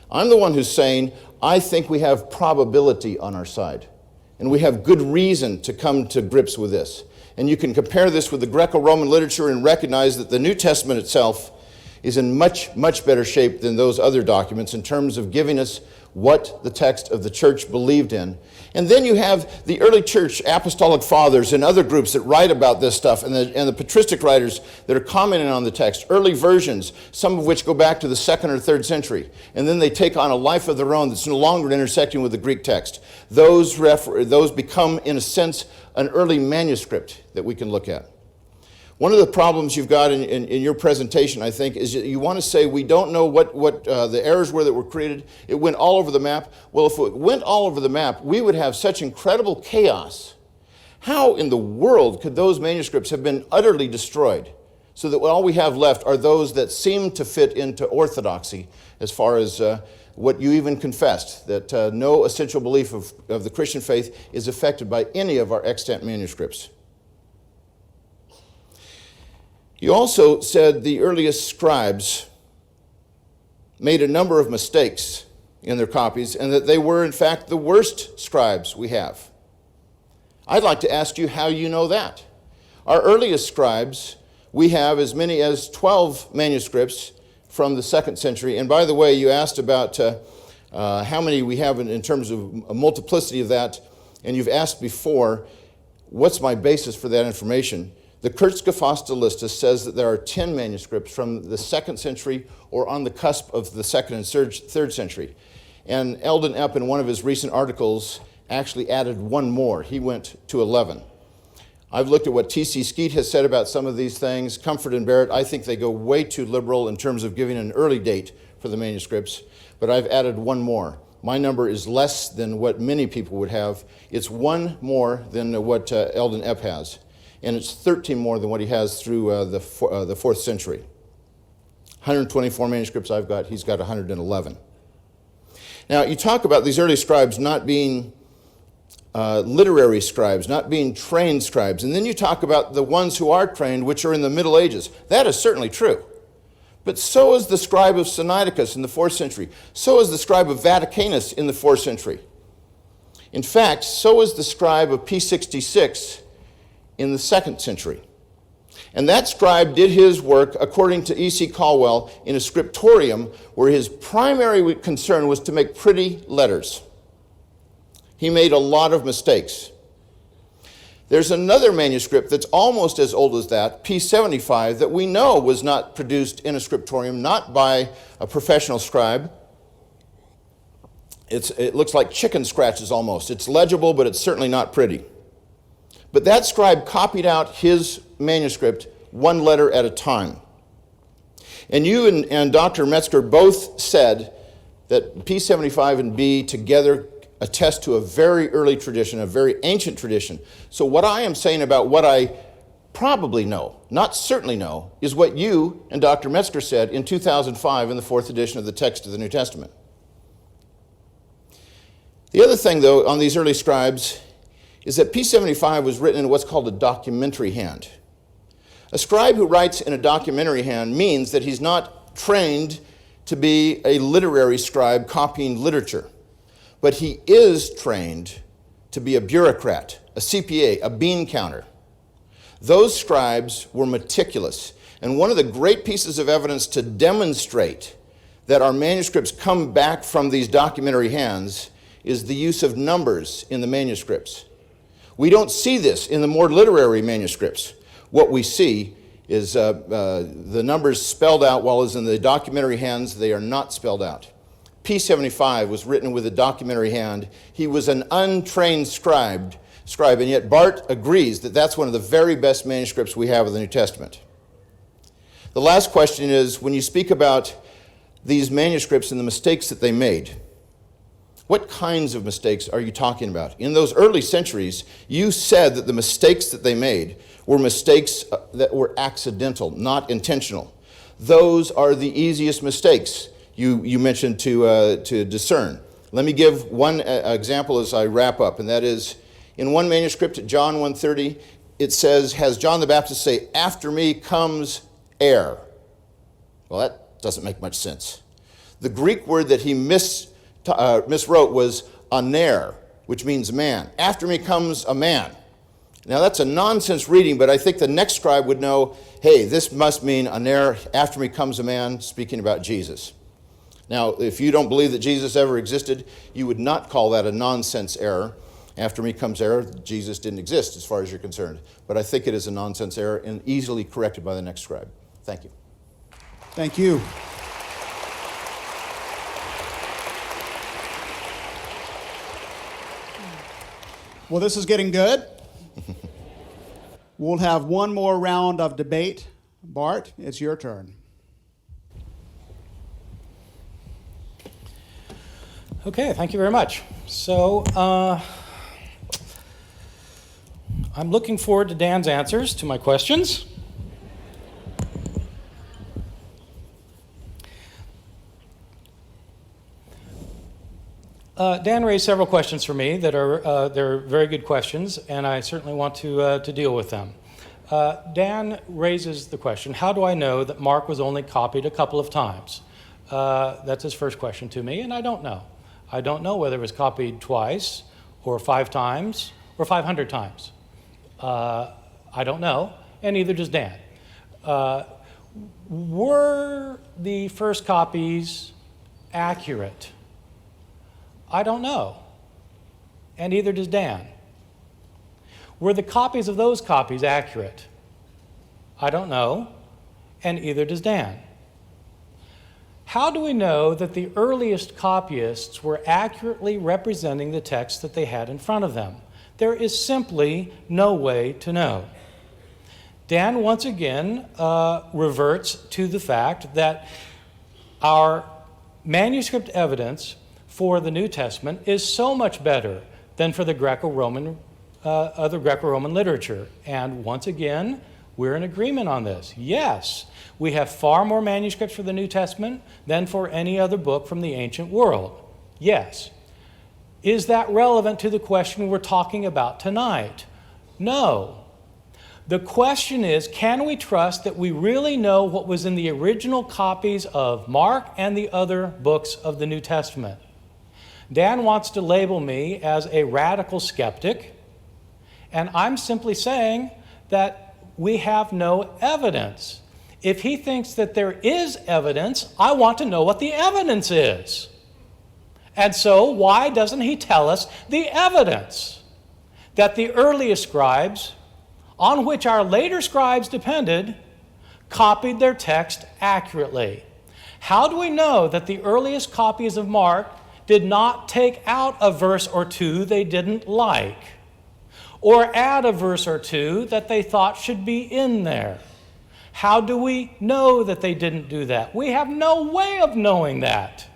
I'm the one who's saying, I think we have probability on our side. And we have good reason to come to grips with this. And you can compare this with the Greco-Roman literature and recognize that the New Testament itself is in much, much better shape than those other documents in terms of giving us what the text of the church believed in. And then you have the early church apostolic fathers and other groups that write about this stuff, and the patristic writers that are commenting on the text, early versions, some of which go back to the 2nd or 3rd century, and then they take on a life of their own that's no longer intersecting with the Greek text. Those become, in a sense, an early manuscript that we can look at. One of the problems you've got in your presentation, I think, is you want to say we don't know what the errors were that were created. It went all over the map. Well, if it went all over the map, we would have such incredible chaos. How in the world could those manuscripts have been utterly destroyed so that all we have left are those that seem to fit into orthodoxy as far as what you even confessed, that no essential belief of the Christian faith is affected by any of our extant manuscripts? You also said the earliest scribes made a number of mistakes in their copies and that they were, in fact, the worst scribes we have. I'd like to ask you how you know that. Our earliest scribes, we have as many as 12 manuscripts from the 2nd century. And by the way, you asked about how many we have in terms of a multiplicity of that, and you've asked before, what's my basis for that information? The Kurzgefasste Liste says that there are 10 manuscripts from the 2nd century or on the cusp of the 2nd and 3rd century. And Eldon Epp, in one of his recent articles, actually added one more. He went to 11. I've looked at what T.C. Skeet has said about some of these things. Comfort and Barrett, I think they go way too liberal in terms of giving an early date for the manuscripts, but I've added one more. My number is less than what many people would have. It's one more than what Eldon Epp has. And it's 13 more than what he has through the 4th century. 124 manuscripts I've got, he's got 111. Now, you talk about these early scribes not being literary scribes, not being trained scribes, and then you talk about the ones who are trained, which are in the Middle Ages. That is certainly true. But so is the scribe of Sinaiticus in the 4th century. So is the scribe of Vaticanus in the 4th century. In fact, so is the scribe of P66 in the 2nd century. And that scribe did his work, according to E.C. Caldwell, in a scriptorium where his primary concern was to make pretty letters. He made a lot of mistakes. There's another manuscript that's almost as old as that, P75, that we know was not produced in a scriptorium, not by a professional scribe. It looks like chicken scratches almost. It's legible, but it's certainly not pretty. But that scribe copied out his manuscript one letter at a time. And you and Dr. Metzger both said that P75 and B together attest to a very early tradition, a very ancient tradition. So what I am saying about what I probably know, not certainly know, is what you and Dr. Metzger said in 2005 in the 4th edition of the text of the New Testament. The other thing, though, on these early scribes is that P75 was written in what's called a documentary hand. A scribe who writes in a documentary hand means that he's not trained to be a literary scribe copying literature, but he is trained to be a bureaucrat, a CPA, a bean counter. Those scribes were meticulous, and one of the great pieces of evidence to demonstrate that our manuscripts come back from these documentary hands is the use of numbers in the manuscripts. We don't see this in the more literary manuscripts. What we see is the numbers spelled out, while as in the documentary hands, they are not spelled out. P75 was written with a documentary hand. He was an untrained scribe, and yet Bart agrees that that's one of the very best manuscripts we have of the New Testament. The last question is, when you speak about these manuscripts and the mistakes that they made, what kinds of mistakes are you talking about? In those early centuries, you said that the mistakes that they made were mistakes that were accidental, not intentional. Those are the easiest mistakes you mentioned to discern. Let me give one example as I wrap up, and that is in one manuscript, John 1:30, it says, has John the Baptist say, after me comes heir. Well, that doesn't make much sense. The Greek word that he miswrote was aner, which means man. After me comes a man. Now that's a nonsense reading, but I think the next scribe would know, hey, this must mean aner, after me comes a man, speaking about Jesus. Now, if you don't believe that Jesus ever existed, you would not call that a nonsense error. After me comes error, Jesus didn't exist as far as you're concerned. But I think it is a nonsense error and easily corrected by the next scribe. Thank you. Thank you. Well, this is getting good. We'll have one more round of debate. Bart, it's your turn. Okay, thank you very much. So, I'm looking forward to Dan's answers to my questions. Dan raised several questions for me that are they're very good questions, and I certainly want to deal with them. Dan raises the question, how do I know that Mark was only copied a couple of times? That's his first question to me, and I don't know. I don't know whether it was copied twice, or 5 times, or 500 times. I don't know, and neither does Dan. Were the first copies accurate? I don't know, and neither does Dan. Were the copies of those copies accurate? I don't know, and either does Dan. How do we know that the earliest copyists were accurately representing the text that they had in front of them? There is simply no way to know. Dan once again reverts to the fact that our manuscript evidence for the New Testament is so much better than for the Greco-Roman, other Greco-Roman literature. And once again, we're in agreement on this. Yes, we have far more manuscripts for the New Testament than for any other book from the ancient world. Yes. Is that relevant to the question we're talking about tonight? No. The question is, can we trust that we really know what was in the original copies of Mark and the other books of the New Testament? Dan wants to label me as a radical skeptic, and I'm simply saying that we have no evidence. If he thinks that there is evidence, I want to know what the evidence is. And so why doesn't he tell us the evidence that the earliest scribes, on which our later scribes depended, copied their text accurately? How do we know that the earliest copies of Mark did not take out a verse or two they didn't like, or add a verse or two that they thought should be in there? How do we know that they didn't do that? We have no way of knowing that.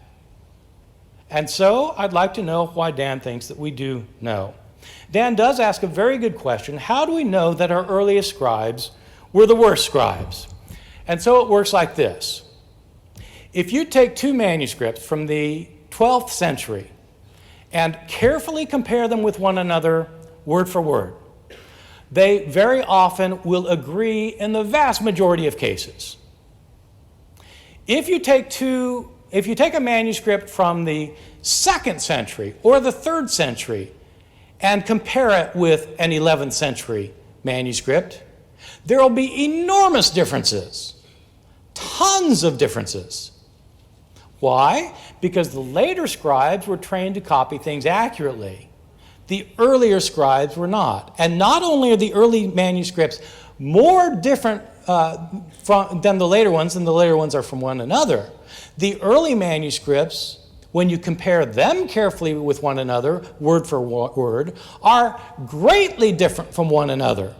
And so I'd like to know why Dan thinks that we do know. Dan does ask a very good question. How do we know that our earliest scribes were the worst scribes? And so it works like this. If you take 2 manuscripts from the 12th century and carefully compare them with one another word for word, they very often will agree in the vast majority of cases. If you take a manuscript from the 2nd century or the 3rd century and compare it with an 11th century manuscript, there will be enormous differences, tons of differences. Why? Because the later scribes were trained to copy things accurately. The earlier scribes were not. And not only are the early manuscripts more different than the later ones, and the later ones are from one another, the early manuscripts, when you compare them carefully with one another, word for word, are greatly different from one another.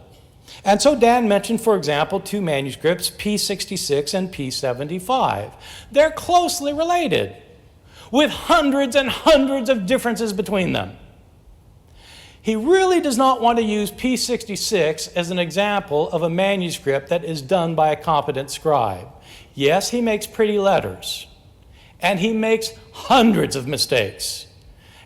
And so Dan mentioned, for example, 2 manuscripts, P66 and P75. They're closely related, with hundreds and hundreds of differences between them. He really does not want to use P66 as an example of a manuscript that is done by a competent scribe. Yes, he makes pretty letters, and he makes hundreds of mistakes.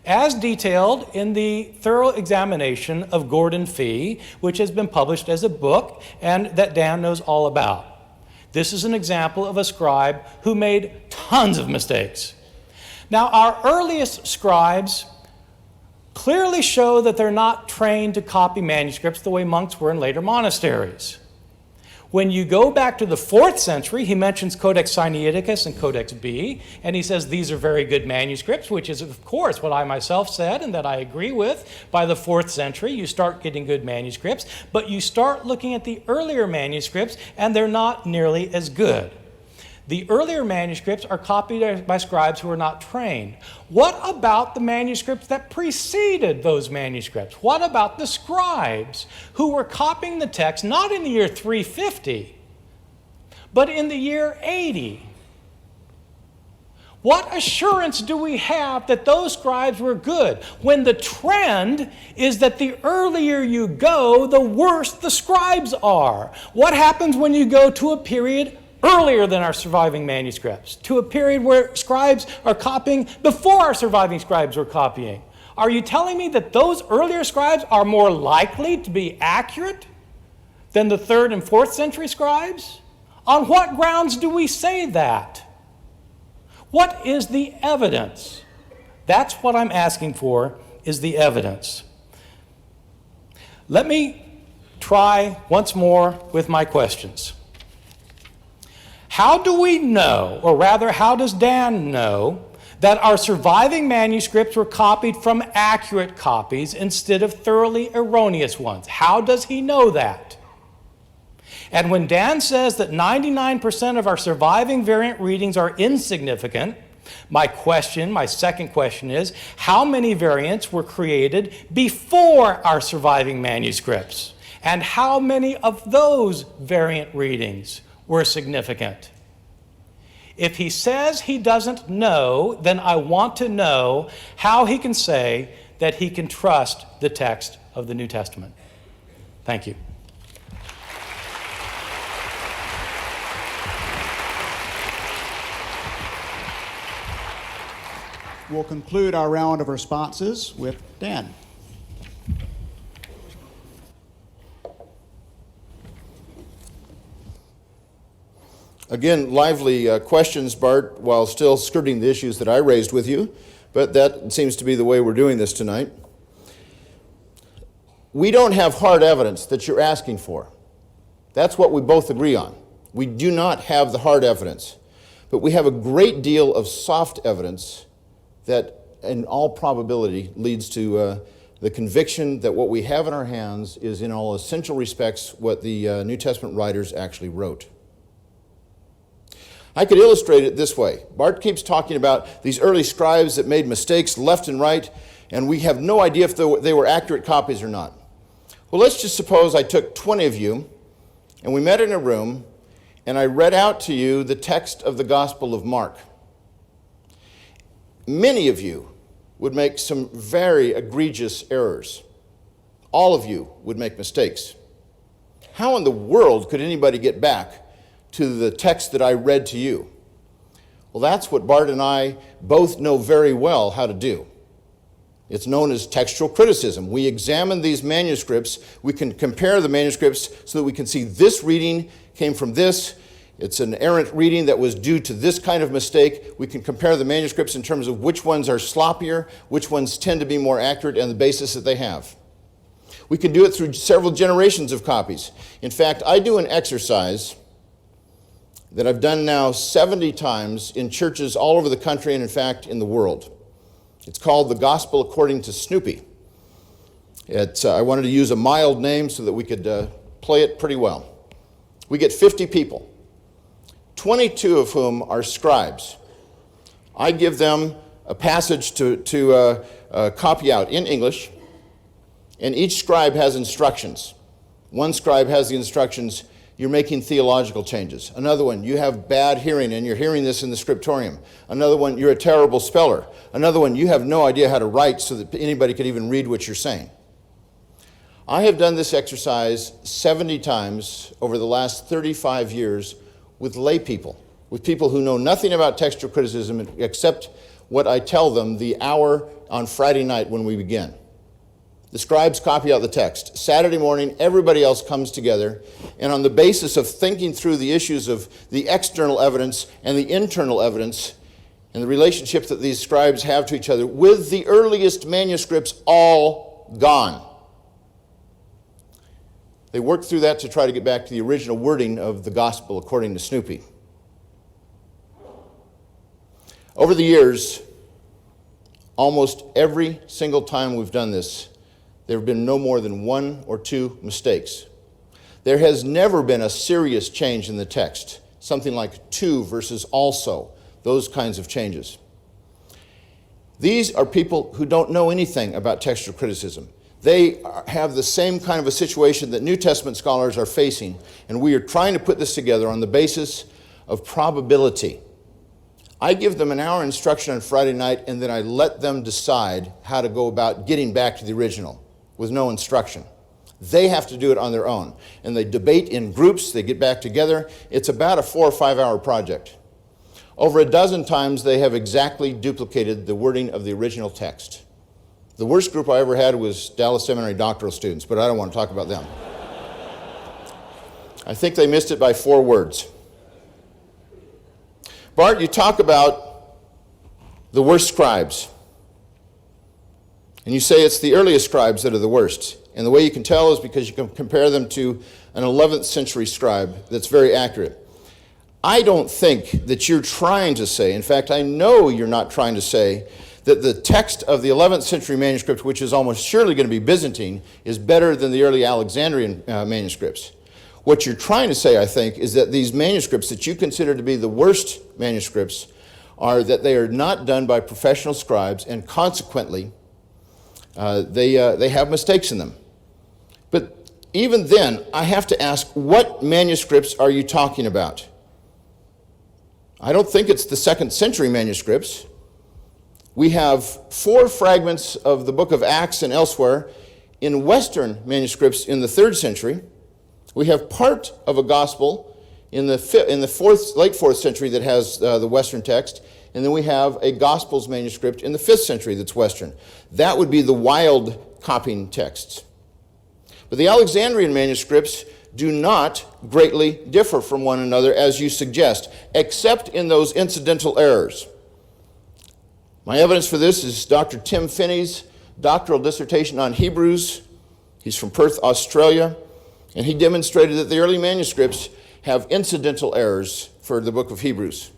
as detailed in the thorough examination of Gordon Fee, which has been published as a book and that Dan knows all about. This is an example of a scribe who made tons of mistakes. Now, our earliest scribes clearly show that they're not trained to copy manuscripts the way monks were in later monasteries. When you go back to the 4th century, he mentions Codex Sinaiticus and Codex B, and he says these are very good manuscripts, which is, of course, what I myself said and that I agree with. By the 4th century, you start getting good manuscripts, but you start looking at the earlier manuscripts, and they're not nearly as good. The earlier manuscripts are copied by scribes who are not trained. What about the manuscripts that preceded those manuscripts? What about the scribes who were copying the text not in the year 350, but in the year 80? What assurance do we have that those scribes were good when the trend is that the earlier you go, the worse the scribes are? What happens when you go to a period earlier than our surviving manuscripts, to a period where scribes are copying before our surviving scribes were copying? Are you telling me that those earlier scribes are more likely to be accurate than the 3rd and 4th century scribes? On what grounds do we say that? What is the evidence? That's what I'm asking for, is the evidence. Let me try once more with my questions. How do we know, or rather, how does Dan know, that our surviving manuscripts were copied from accurate copies instead of thoroughly erroneous ones? How does he know that? And when Dan says that 99% of our surviving variant readings are insignificant, my second question is, how many variants were created before our surviving manuscripts? And how many of those variant readings were significant? If he says he doesn't know, then I want to know how he can say that he can trust the text of the New Testament. Thank you. We'll conclude our round of responses with Dan. Again, lively questions, Bart, while still skirting the issues that I raised with you, but that seems to be the way we're doing this tonight. We don't have hard evidence that you're asking for. That's what we both agree on. We do not have the hard evidence, but we have a great deal of soft evidence that, in all probability, leads to the conviction that what we have in our hands is, in all essential respects, what the New Testament writers actually wrote. I could illustrate it this way. Bart keeps talking about these early scribes that made mistakes left and right, and we have no idea if they were accurate copies or not. Well, let's just suppose I took 20 of you, and we met in a room, and I read out to you the text of the Gospel of Mark. Many of you would make some very egregious errors. All of you would make mistakes. How in the world could anybody get back to the text that I read to you? Well, that's what Bart and I both know very well how to do. It's known as textual criticism. We examine these manuscripts. We can compare the manuscripts so that we can see this reading came from this. It's an errant reading that was due to this kind of mistake. We can compare the manuscripts in terms of which ones are sloppier, which ones tend to be more accurate, and the basis that they have. We can do it through several generations of copies. In fact, I do an exercise that I've done now 70 times in churches all over the country and, in fact, in the world. It's called The Gospel According to Snoopy. I wanted to use a mild name so that we could play it pretty well. We get 50 people, 22 of whom are scribes. I give them a passage to copy out in English, and each scribe has instructions. One scribe has the instructions, you're making theological changes. Another one, you have bad hearing and you're hearing this in the scriptorium. Another one, you're a terrible speller. Another one, you have no idea how to write so that anybody could even read what you're saying. I have done this exercise 70 times over the last 35 years with lay people, with people who know nothing about textual criticism except what I tell them the hour on Friday night when we begin. The scribes copy out the text. Saturday morning, everybody else comes together, and on the basis of thinking through the issues of the external evidence and the internal evidence and the relationship that these scribes have to each other, with the earliest manuscripts all gone, they work through that to try to get back to the original wording of the gospel according to Snoopy. Over the years, almost every single time we've done this, there have been no more than 1 or 2 mistakes. There has never been a serious change in the text, something like to versus also, those kinds of changes. These are people who don't know anything about textual criticism. They have the same kind of a situation that New Testament scholars are facing, and we are trying to put this together on the basis of probability. I give them an hour instruction on Friday night, and then I let them decide how to go about getting back to the original with no instruction. They have to do it on their own. And they debate in groups, they get back together. It's about a 4 or 5 hour project. Over a dozen times, they have exactly duplicated the wording of the original text. The worst group I ever had was Dallas Seminary doctoral students, but I don't want to talk about them. I think they missed it by 4 words. Bart, you talk about the worst scribes. And you say it's the earliest scribes that are the worst. And the way you can tell is because you can compare them to an 11th century scribe that's very accurate. I don't think that you're trying to say, in fact, I know you're not trying to say, that the text of the 11th century manuscript, which is almost surely going to be Byzantine, is better than the early Alexandrian manuscripts. What you're trying to say, I think, is that these manuscripts that you consider to be the worst manuscripts are that they are not done by professional scribes, and consequently, they have mistakes in them. But even then, I have to ask, what manuscripts are you talking about? I don't think it's the 2nd century manuscripts. We have 4 fragments of the book of Acts and elsewhere in Western manuscripts in the 3rd century. We have part of a gospel in the late 4th century that has the Western text, and then we have a Gospels manuscript in the 5th century that's Western. That would be the wild copying texts. But the Alexandrian manuscripts do not greatly differ from one another, as you suggest, except in those incidental errors. My evidence for this is Dr. Tim Finney's doctoral dissertation on Hebrews. He's from Perth, Australia, and he demonstrated that the early manuscripts have incidental errors for the book of Hebrews.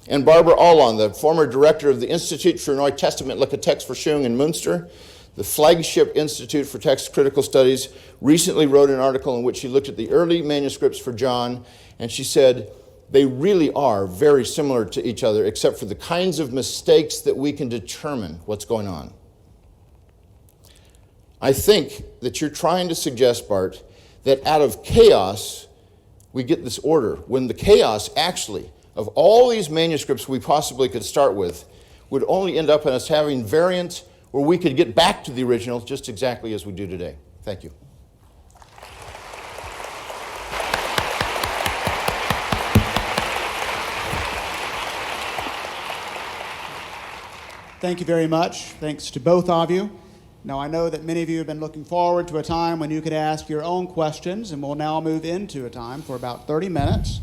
And Barbara Allon, the former director of the Institute for Neue Testamentliche Textforschung in Münster, the flagship Institute for Text Critical Studies, recently wrote an article in which she looked at the early manuscripts for John, and she said they really are very similar to each other, except for the kinds of mistakes that we can determine what's going on. I think that you're trying to suggest, Bart, that out of chaos, we get this order, when the chaos actually of all these manuscripts we possibly could start with would only end up in us having variants where we could get back to the original just exactly as we do today. Thank you. Thank you very much. Thanks to both of you. Now, I know that many of you have been looking forward to a time when you could ask your own questions, and we'll now move into a time for about 30 minutes.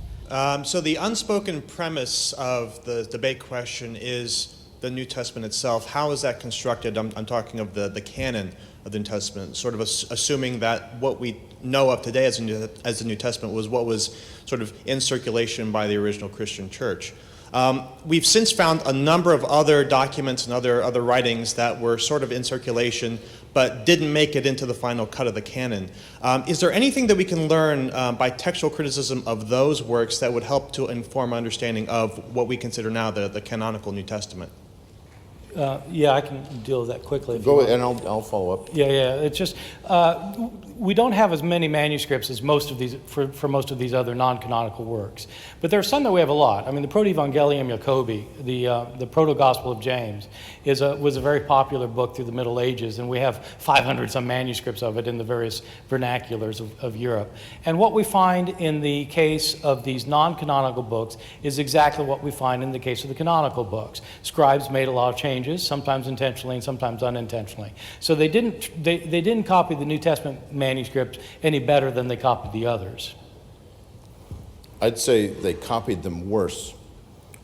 So the unspoken premise of the debate question is the New Testament itself. How is that constructed? I'm talking of the canon of the New Testament, sort of assuming that what we know of today as the New Testament was what was sort of in circulation by the original Christian church. We've since found a number of other documents and other writings that were sort of in circulation but didn't make it into the final cut of the canon. Is there anything that we can learn by textual criticism of those works that would help to inform understanding of what we consider now the canonical New Testament? Yeah, I can deal with that quickly. Go ahead, and I'll follow up. Yeah. It's just we don't have as many manuscripts as most of these for most of these other non-canonical works, but there are some that we have a lot. I mean, the Proto-Evangelium Jacobi, the Proto-Gospel of James, was a very popular book through the Middle Ages, and we have 500 some manuscripts of it in the various vernaculars of Europe. And what we find in the case of these non-canonical books is exactly what we find in the case of the canonical books. Scribes made a lot of changes, sometimes intentionally and sometimes unintentionally. So they didn't copy the New Testament manuscripts any better than they copied the others. I'd say they copied them worse.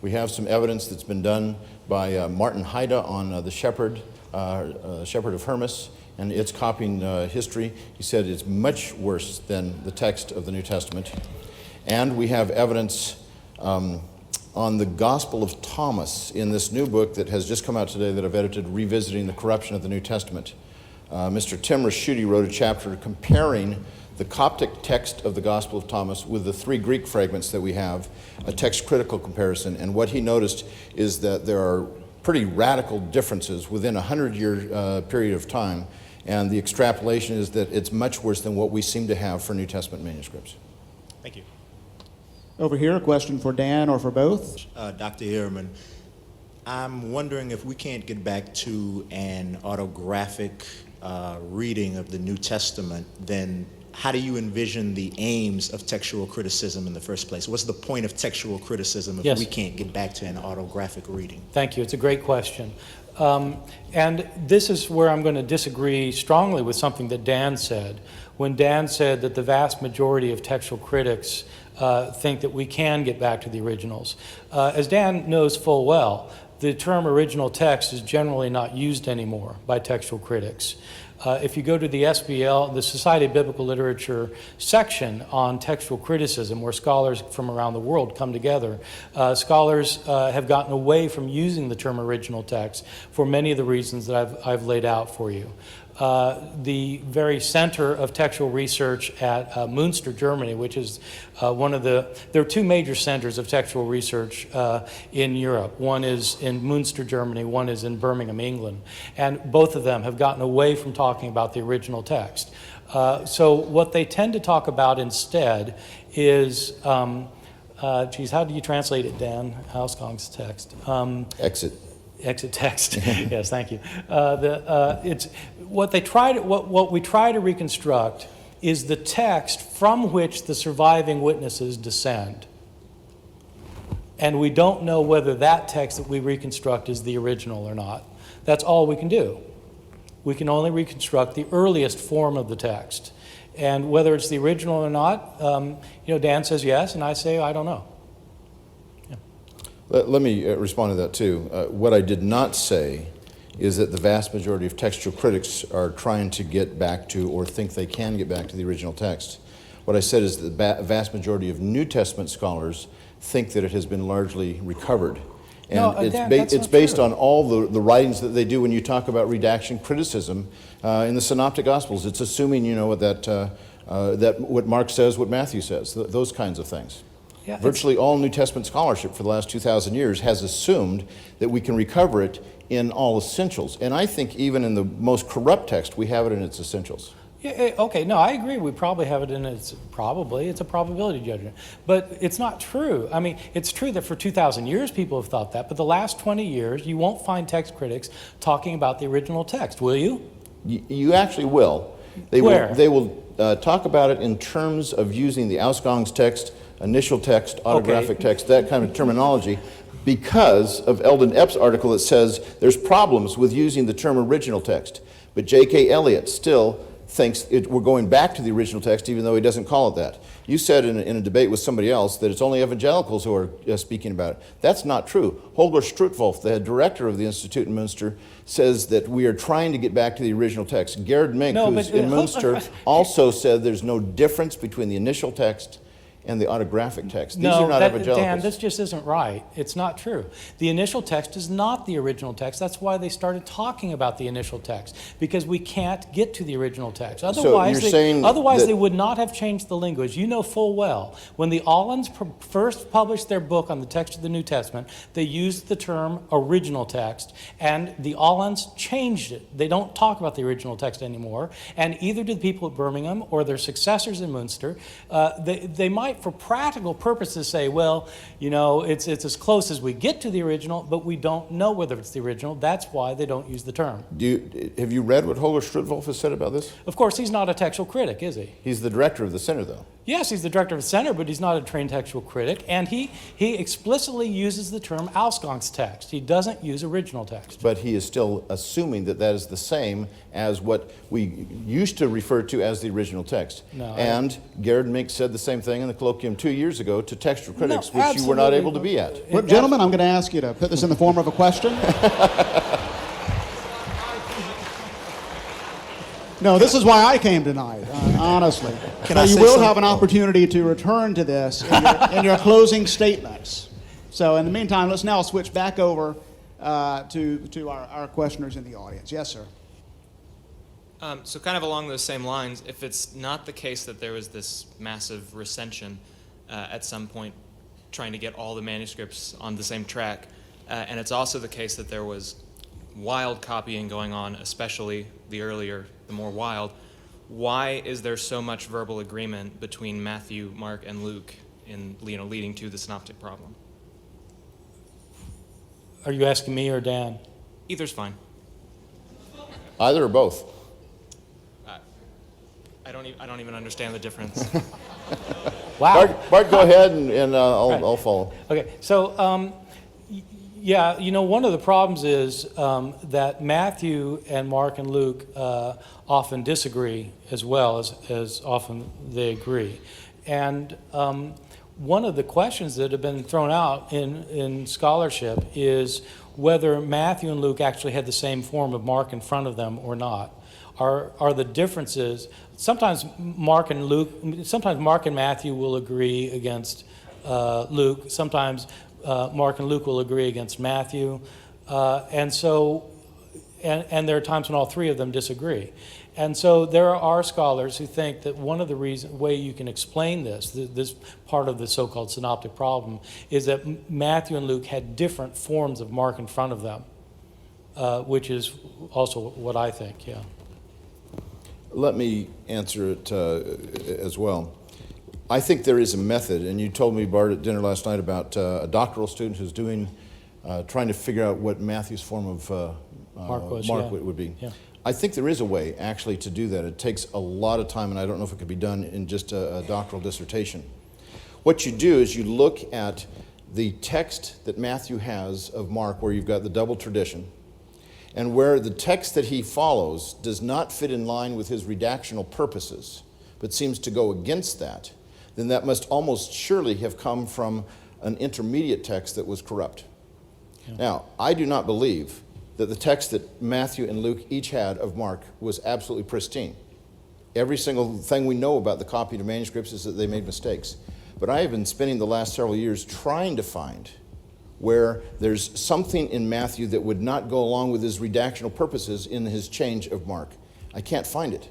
We have some evidence that's been done by Martin Haida on the Shepherd of Hermas, and it's copying history. He said it's much worse than the text of the New Testament. And we have evidence on the Gospel of Thomas in this new book that has just come out today that I've edited, Revisiting the Corruption of the New Testament. Mr. Tim Raschuti wrote a chapter comparing the Coptic text of the Gospel of Thomas with the 3 Greek fragments that we have, a text-critical comparison. And what he noticed is that there are pretty radical differences within a 100-year period of time, and the extrapolation is that it's much worse than what we seem to have for New Testament manuscripts. Thank you. Over here, a question for Dan or for both. Dr. Ehrman, I'm wondering if we can't get back to an autographic reading of the New Testament, then how do you envision the aims of textual criticism in the first place? What's the point of textual criticism if we can't get back to an autographic reading? Thank you. It's a great question. And this is where I'm going to disagree strongly with something that Dan said. When Dan said that the vast majority of textual critics think that we can get back to the originals. As Dan knows full well, the term original text is generally not used anymore by textual critics. If you go to the SBL, the Society of Biblical Literature section on textual criticism, where scholars from around the world come together, scholars have gotten away from using the term original text for many of the reasons that I've laid out for you. The very center of textual research at Münster, Germany, which is there are 2 major centers of textual research in Europe. One is in Münster, Germany, one is in Birmingham, England. And both of them have gotten away from talking about the original text. So what they tend to talk about instead is, how do you translate it, Dan? Ausgangs's text. Exit text. Yes, thank you. It's what we try to reconstruct is the text from which the surviving witnesses descend, and we don't know whether that text that we reconstruct is the original or not. That's all we can do. We can only reconstruct the earliest form of the text, and whether it's the original or not, Dan says yes, and I say I don't know. Let me respond to that too. What I did not say is that the vast majority of textual critics are trying to get back to or think they can get back to the original text. What I said is that the vast majority of New Testament scholars think that it has been largely recovered. And it's based on all the writings that they do when you talk about redaction criticism in the Synoptic Gospels. It's assuming, that what Mark says, what Matthew says, those kinds of things. Yeah, virtually all New Testament scholarship for the last 2,000 years has assumed that we can recover it in all essentials. And I think even in the most corrupt text, we have it in its essentials. Yeah, okay, no, I agree. We probably have it in it's a probability judgment. But it's not true. I mean, it's true that for 2,000 years people have thought that, but the last 20 years you won't find text critics talking about the original text, will you? You actually will. They will talk about it in terms of using the Ausgangs text, initial text, autographic text, that kind of terminology, because of Eldon Epp's article that says there's problems with using the term original text. But J.K. Elliott still thinks we're going back to the original text, even though he doesn't call it that. You said in a debate with somebody else that it's only evangelicals who are speaking about it. That's not true. Holger Strutwolf, the director of the Institute in Münster, says that we are trying to get back to the original text. Gerard Mink, who's in Münster, also said there's no difference between the initial text and the autographic text. These No, are not Dan, evangelicals. this just isn't right. It's not true. The initial text is not the original text. That's why they started talking about the initial text, because we can't get to the original text. Otherwise, you're saying otherwise that- they would not have changed the language. You know full well, when the Allens first published their book on the text of the New Testament, they used the term original text, and the Allens changed it. They don't talk about the original text anymore, and either did the people at Birmingham or their successors in Munster. They might, for practical purposes, say, well, you know, it's as close as we get to the original, but we don't know whether it's the original. That's why they don't use the term. Have you read what Holger Strutwolf has said about this? Of course, he's not a textual critic, is he? He's the director of the center, though. Yes, he's the director of the center, but he's not a trained textual critic, and he explicitly uses the term Ausgangstext. He doesn't use original text. But he is still assuming that that is the same as what we used to refer to as the original text. No, and Gerhard Mink said the same thing in the colloquium 2 years ago to textual critics, No, which you were not absolutely. able to be at. Well, gentlemen, I'm going to ask you to put this in the form of a question. No, this is why I came tonight, honestly. Can But I you say will something? have an opportunity to return to this in your closing statements. So in the meantime, let's now switch back over to our questioners in the audience. Yes, sir. So kind of along those same lines, if it's not the case that there was this massive recension at some point trying to get all the manuscripts on the same track, and it's also the case that there was wild copying going on, especially the more wild, why is there so much verbal agreement between Matthew, Mark, and Luke in leading to the synoptic problem? Are you asking me or Dan? Either's fine. Either or both. I don't even understand the difference. Wow. Bart, go ahead and Right. I'll follow. Okay, so yeah, one of the problems is that Matthew and Mark and Luke often disagree as well as often they agree. And one of the questions that have been thrown out in scholarship is whether Matthew and Luke actually had the same form of Mark in front of them or not. Are the differences, sometimes Mark and Matthew will agree against Luke, sometimes Mark and Luke will agree against Matthew, and there are times when all three of them disagree. And so there are scholars who think that one of the way you can explain this part of the so-called synoptic problem, is that Matthew and Luke had different forms of Mark in front of them, which is also what I think, yeah. Let me answer it as well. I think there is a method, and you told me, Bart, at dinner last night about a doctoral student who's trying to figure out what Matthew's form of Mark would be. Yeah. I think there is a way, actually, to do that. It takes a lot of time, and I don't know if it could be done in just a doctoral dissertation. What you do is you look at the text that Matthew has of Mark, where you've got the double tradition, and where the text that he follows does not fit in line with his redactional purposes, but seems to go against that, then that must almost surely have come from an intermediate text that was corrupt. Yeah. Now, I do not believe that the text that Matthew and Luke each had of Mark was absolutely pristine. Every single thing we know about the copied manuscripts is that they made mistakes. But I have been spending the last several years trying to find where there's something in Matthew that would not go along with his redactional purposes in his change of Mark. I can't find it.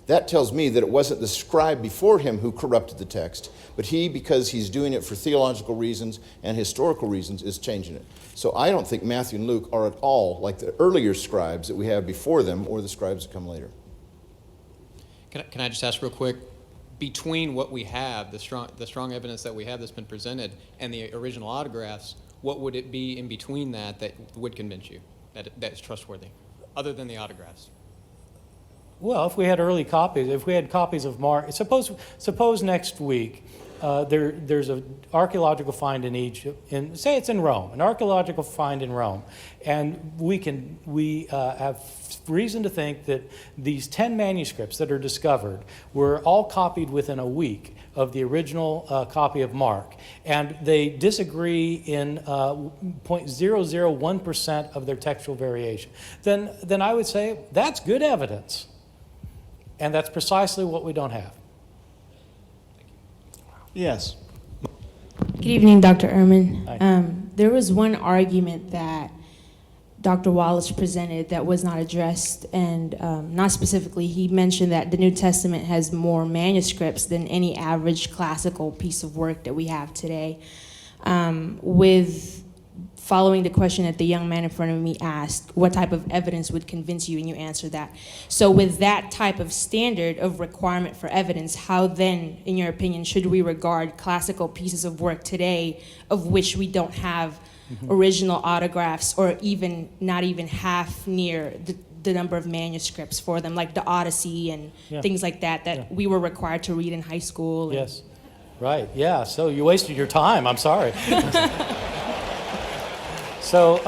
That tells me that it wasn't the scribe before him who corrupted the text, but he, because he's doing it for theological reasons and historical reasons, is changing it. So I don't think Matthew and Luke are at all like the earlier scribes that we have before them or the scribes that come later. Can I just ask real quick, between what we have, the strong evidence that we have that's been presented, and the original autographs, what would it be in between that would convince you that it's trustworthy, other than the autographs? Well, if we had early copies, if we had copies of Mark, suppose next week there's an archaeological find in Egypt, say it's in Rome, an archaeological find in Rome, and we have reason to think that these 10 manuscripts that are discovered were all copied within a week of the original copy of Mark, and they disagree in 0.001% of their textual variation, then I would say that's good evidence. And that's precisely what we don't have. Yes. Good evening, Dr. Ehrman. Hi. There was one argument that Dr. Wallace presented that was not addressed, and not specifically, he mentioned that the New Testament has more manuscripts than any average classical piece of work that we have today. With following the question that the young man in front of me asked, what type of evidence would convince you, and you answered that. So with that type of standard of requirement for evidence, how then, in your opinion, should we regard classical pieces of work today of which we don't have original autographs, or even not even half near the number of manuscripts for them, like the Odyssey and things like that we were required to read in high school? And Yes. Right. Yeah. So you wasted your time. I'm sorry. So,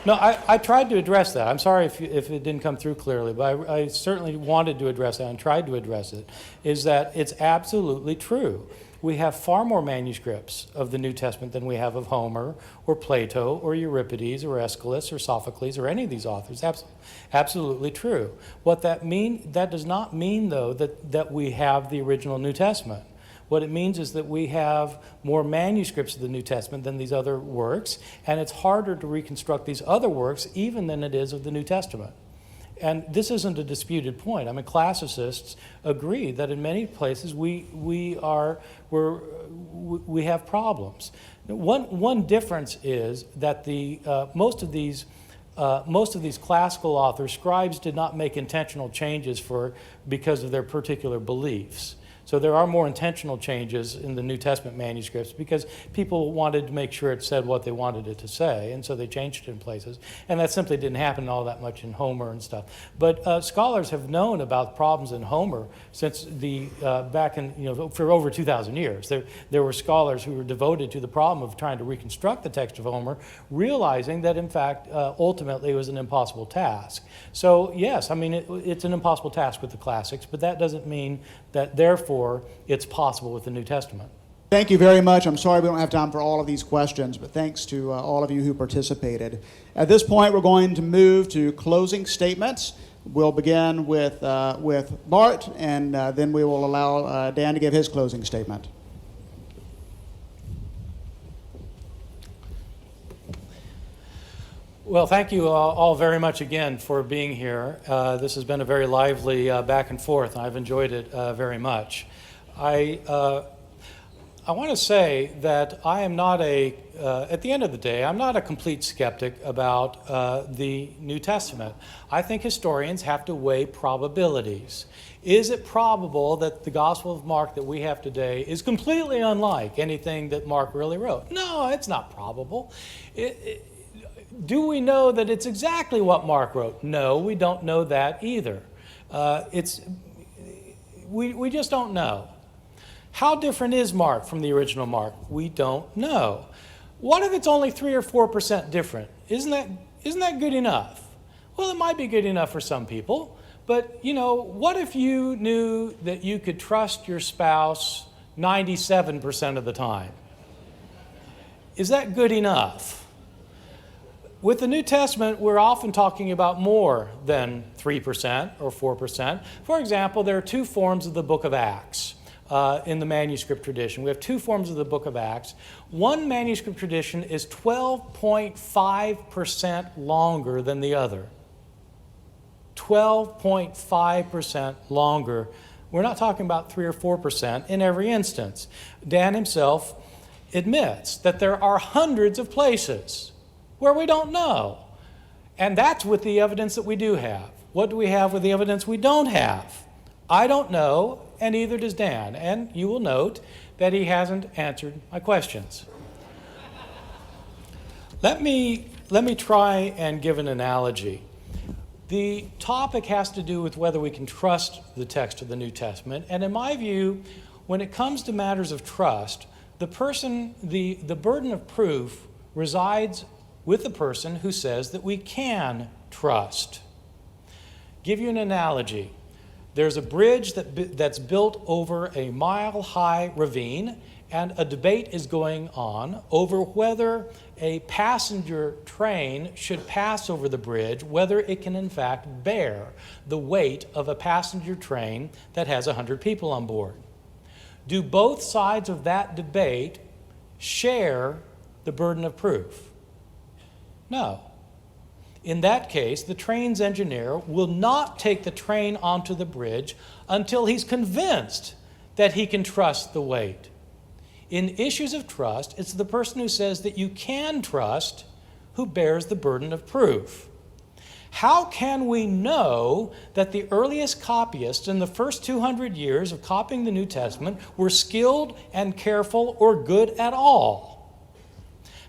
no, I tried to address that. I'm sorry if it didn't come through clearly, but I certainly wanted to address that and tried to address it, is that it's absolutely true. We have far more manuscripts of the New Testament than we have of Homer or Plato or Euripides or Aeschylus or Sophocles or any of these authors. Absolutely true. That does not mean, though, that we have the original New Testament. What it means is that we have more manuscripts of the New Testament than these other works, and it's harder to reconstruct these other works even than it is of the New Testament. And this isn't a disputed point. I mean, classicists agree that in many places we have problems. One difference is that most of these classical authors, scribes, did not make intentional changes because of their particular beliefs. So there are more intentional changes in the New Testament manuscripts because people wanted to make sure it said what they wanted it to say, and so they changed it in places. And that simply didn't happen all that much in Homer and stuff. But scholars have known about problems in Homer since back in, for over 2,000 years. There were scholars who were devoted to the problem of trying to reconstruct the text of Homer, realizing that in fact ultimately it was an impossible task. So yes, I mean it's an impossible task with the classics, but that doesn't mean that therefore it's possible with the New Testament. Thank you very much. I'm sorry we don't have time for all of these questions, but thanks to all of you who participated. At this point, we're going to move to closing statements. We'll begin with Bart, and then we will allow Dan to give his closing statement. Well, thank you all very much again for being here. This has been a very lively back and forth, and I've enjoyed it very much. I want to say that I am not at the end of the day, I'm not a complete skeptic about the New Testament. I think historians have to weigh probabilities. Is it probable that the Gospel of Mark that we have today is completely unlike anything that Mark really wrote? No, it's not probable. Do we know that it's exactly what Mark wrote? No, we don't know that either. We just don't know. How different is Mark from the original Mark? We don't know. What if it's only 3 or 4% different? Isn't that good enough? Well, it might be good enough for some people, but what if you knew that you could trust your spouse 97% of the time? Is that good enough? With the New Testament, we're often talking about more than 3% or 4%. For example, there are 2 forms of the book of Acts in the manuscript tradition. We have 2 forms of the book of Acts. One manuscript tradition is 12.5% longer than the other. 12.5% longer. We're not talking about 3 or 4% in every instance. Dan himself admits that there are hundreds of places where we don't know. And that's with the evidence that we do have. What do we have with the evidence we don't have? I don't know, and neither does Dan. And you will note that he hasn't answered my questions. Let me try and give an analogy. The topic has to do with whether we can trust the text of the New Testament. And in my view, when it comes to matters of trust, the burden of proof resides with the person who says that we can trust. Give you an analogy. There's a bridge that's built over a mile-high ravine, and a debate is going on over whether a passenger train should pass over the bridge, whether it can in fact bear the weight of a passenger train that has 100 people on board. Do both sides of that debate share the burden of proof? No. In that case, the train's engineer will not take the train onto the bridge until he's convinced that he can trust the weight. In issues of trust, it's the person who says that you can trust who bears the burden of proof. How can we know that the earliest copyists in the first 200 years of copying the New Testament were skilled and careful or good at all?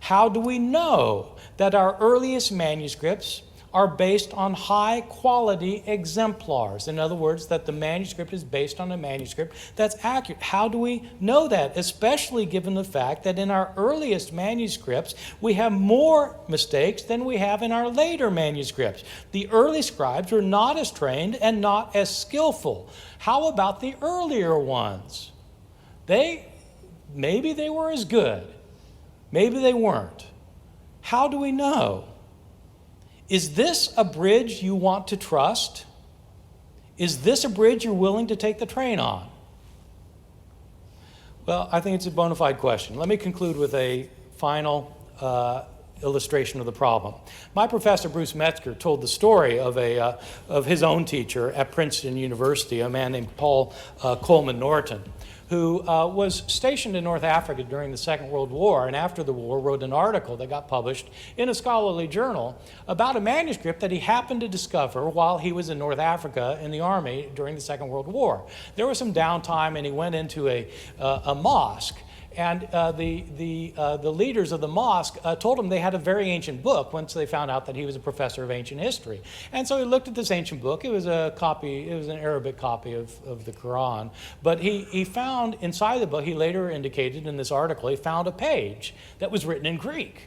How do we know that our earliest manuscripts are based on high-quality exemplars? In other words, that the manuscript is based on a manuscript that's accurate. How do we know that? Especially given the fact that in our earliest manuscripts, we have more mistakes than we have in our later manuscripts. The early scribes were not as trained and not as skillful. How about the earlier ones? Maybe they were as good. Maybe they weren't. How do we know? Is this a bridge you want to trust? Is this a bridge you're willing to take the train on? Well, I think it's a bona fide question. Let me conclude with a final illustration of the problem. My professor, Bruce Metzger, told the story of his own teacher at Princeton University, a man named Paul Coleman Norton, who was stationed in North Africa during the Second World War, and after the war wrote an article that got published in a scholarly journal about a manuscript that he happened to discover while he was in North Africa in the army during the Second World War. There was some downtime, and he went into a mosque. And the leaders of the mosque told him they had a very ancient book once they found out that he was a professor of ancient history. And so he looked at this ancient book. It was an Arabic copy of the Quran. But he found inside the book, he later indicated in this article, he found a page that was written in Greek.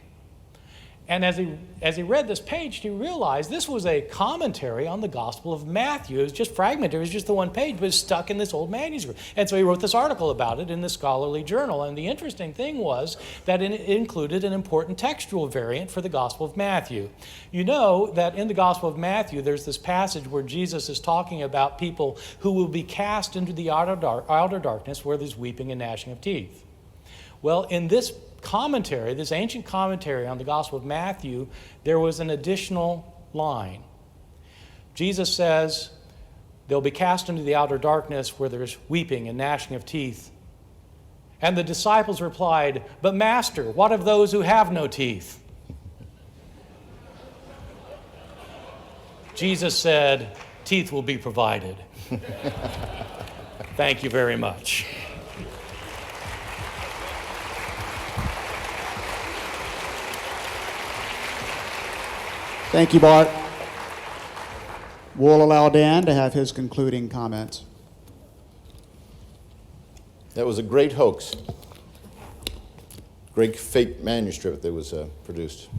And as he read this page, he realized this was a commentary on the Gospel of Matthew. It was just fragmented. It was just the one page, but it was stuck in this old manuscript. And so he wrote this article about it in the scholarly journal. And the interesting thing was that it included an important textual variant for the Gospel of Matthew. You know that in the Gospel of Matthew, there's this passage where Jesus is talking about people who will be cast into the outer darkness where there's weeping and gnashing of teeth. Well, in this commentary, this ancient commentary on the Gospel of Matthew, there was an additional line. Jesus says, they'll be cast into the outer darkness where there's weeping and gnashing of teeth. And the disciples replied, but Master, what of those who have no teeth? Jesus said, teeth will be provided. Thank you very much. Thank you, Bart. We'll allow Dan to have his concluding comments. That was a great hoax. Great fake manuscript that was produced.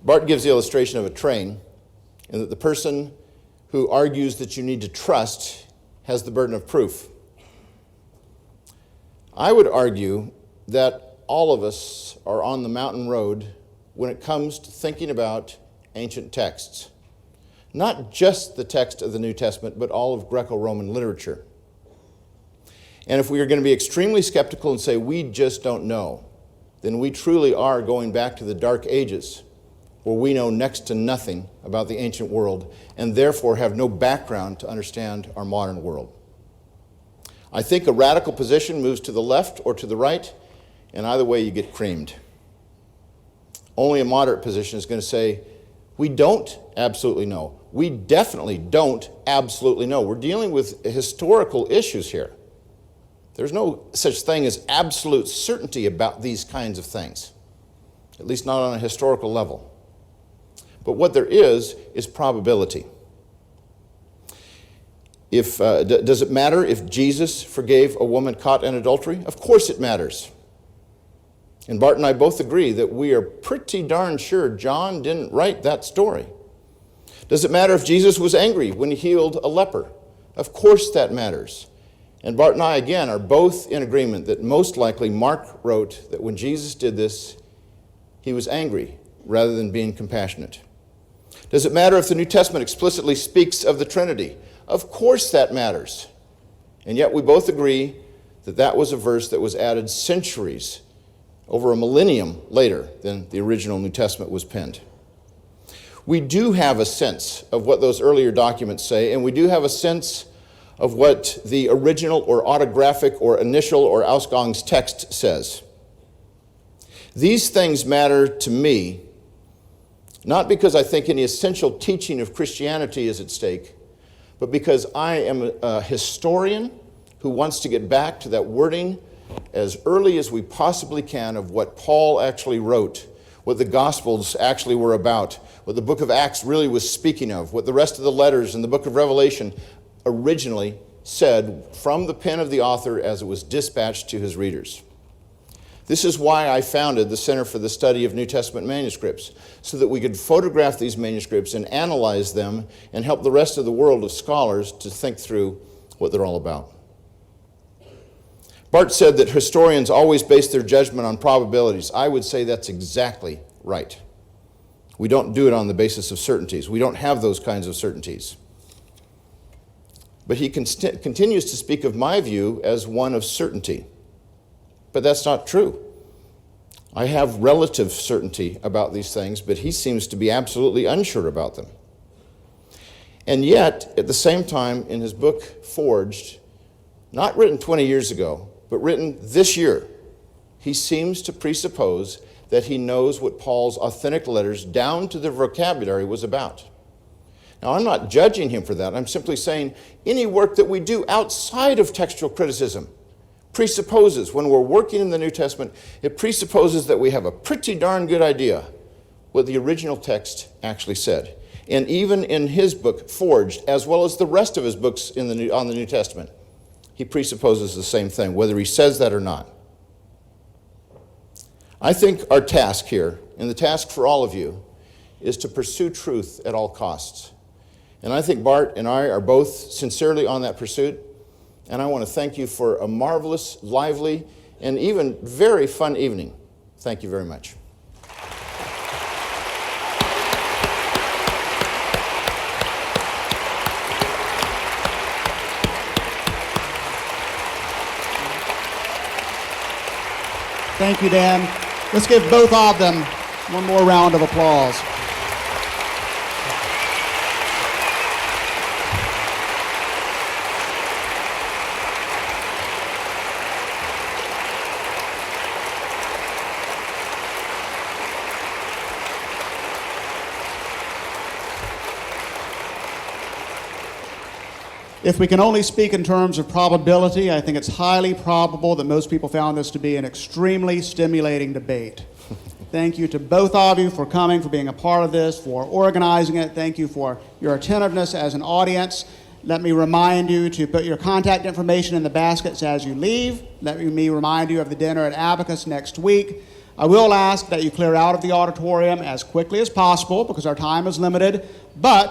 Bart gives the illustration of a train, and that the person who argues that you need to trust has the burden of proof. I would argue that all of us are on the mountain road when it comes to thinking about ancient texts. Not just the text of the New Testament, but all of Greco-Roman literature. And if we are going to be extremely skeptical and say we just don't know, then we truly are going back to the Dark Ages, where we know next to nothing about the ancient world and therefore have no background to understand our modern world. I think a radical position moves to the left or to the right, and either way you get creamed. Only a moderate position is going to say, we don't absolutely know. We definitely don't absolutely know. We're dealing with historical issues here. There's no such thing as absolute certainty about these kinds of things, at least not on a historical level. But what there is probability. Does it matter if Jesus forgave a woman caught in adultery? Of course it matters. And Bart and I both agree that we are pretty darn sure John didn't write that story. Does it matter if Jesus was angry when he healed a leper? Of course that matters. And Bart and I, again, are both in agreement that most likely Mark wrote that when Jesus did this, he was angry rather than being compassionate. Does it matter if the New Testament explicitly speaks of the Trinity? Of course that matters. And yet we both agree that that was a verse that was added centuries, over a millennium later than the original New Testament was penned. We do have a sense of what those earlier documents say, and we do have a sense of what the original or autographic or initial or Ausgangstext says. These things matter to me, not because I think any essential teaching of Christianity is at stake, but because I am a historian who wants to get back to that wording as early as we possibly can of what Paul actually wrote, what the Gospels actually were about, what the book of Acts really was speaking of, what the rest of the letters in the book of Revelation originally said from the pen of the author as it was dispatched to his readers. This is why I founded the Center for the Study of New Testament Manuscripts, so that we could photograph these manuscripts and analyze them and help the rest of the world of scholars to think through what they're all about. Bart said that historians always base their judgment on probabilities. I would say that's exactly right. We don't do it on the basis of certainties. We don't have those kinds of certainties. But he continues to speak of my view as one of certainty. But that's not true. I have relative certainty about these things, but he seems to be absolutely unsure about them. And yet, at the same time, in his book, Forged, not written 20 years ago, but written this year, he seems to presuppose that he knows what Paul's authentic letters, down to their vocabulary, was about. Now, I'm not judging him for that. I'm simply saying any work that we do outside of textual criticism presupposes, when we're working in the New Testament, it presupposes that we have a pretty darn good idea what the original text actually said. And even in his book, Forged, as well as the rest of his books on the New Testament, he presupposes the same thing, whether he says that or not. I think our task here, and the task for all of you, is to pursue truth at all costs. And I think Bart and I are both sincerely on that pursuit. And I want to thank you for a marvelous, lively, and even very fun evening. Thank you very much. Thank you, Dan. Let's give both of them one more round of applause. If we can only speak in terms of probability, I think it's highly probable that most people found this to be an extremely stimulating debate. Thank you to both of you for coming, for being a part of this, for organizing it. Thank you for your attentiveness as an audience. Let me remind you to put your contact information in the baskets as you leave. Let me remind you of the dinner at Abacus next week. I will ask that you clear out of the auditorium as quickly as possible because our time is limited, but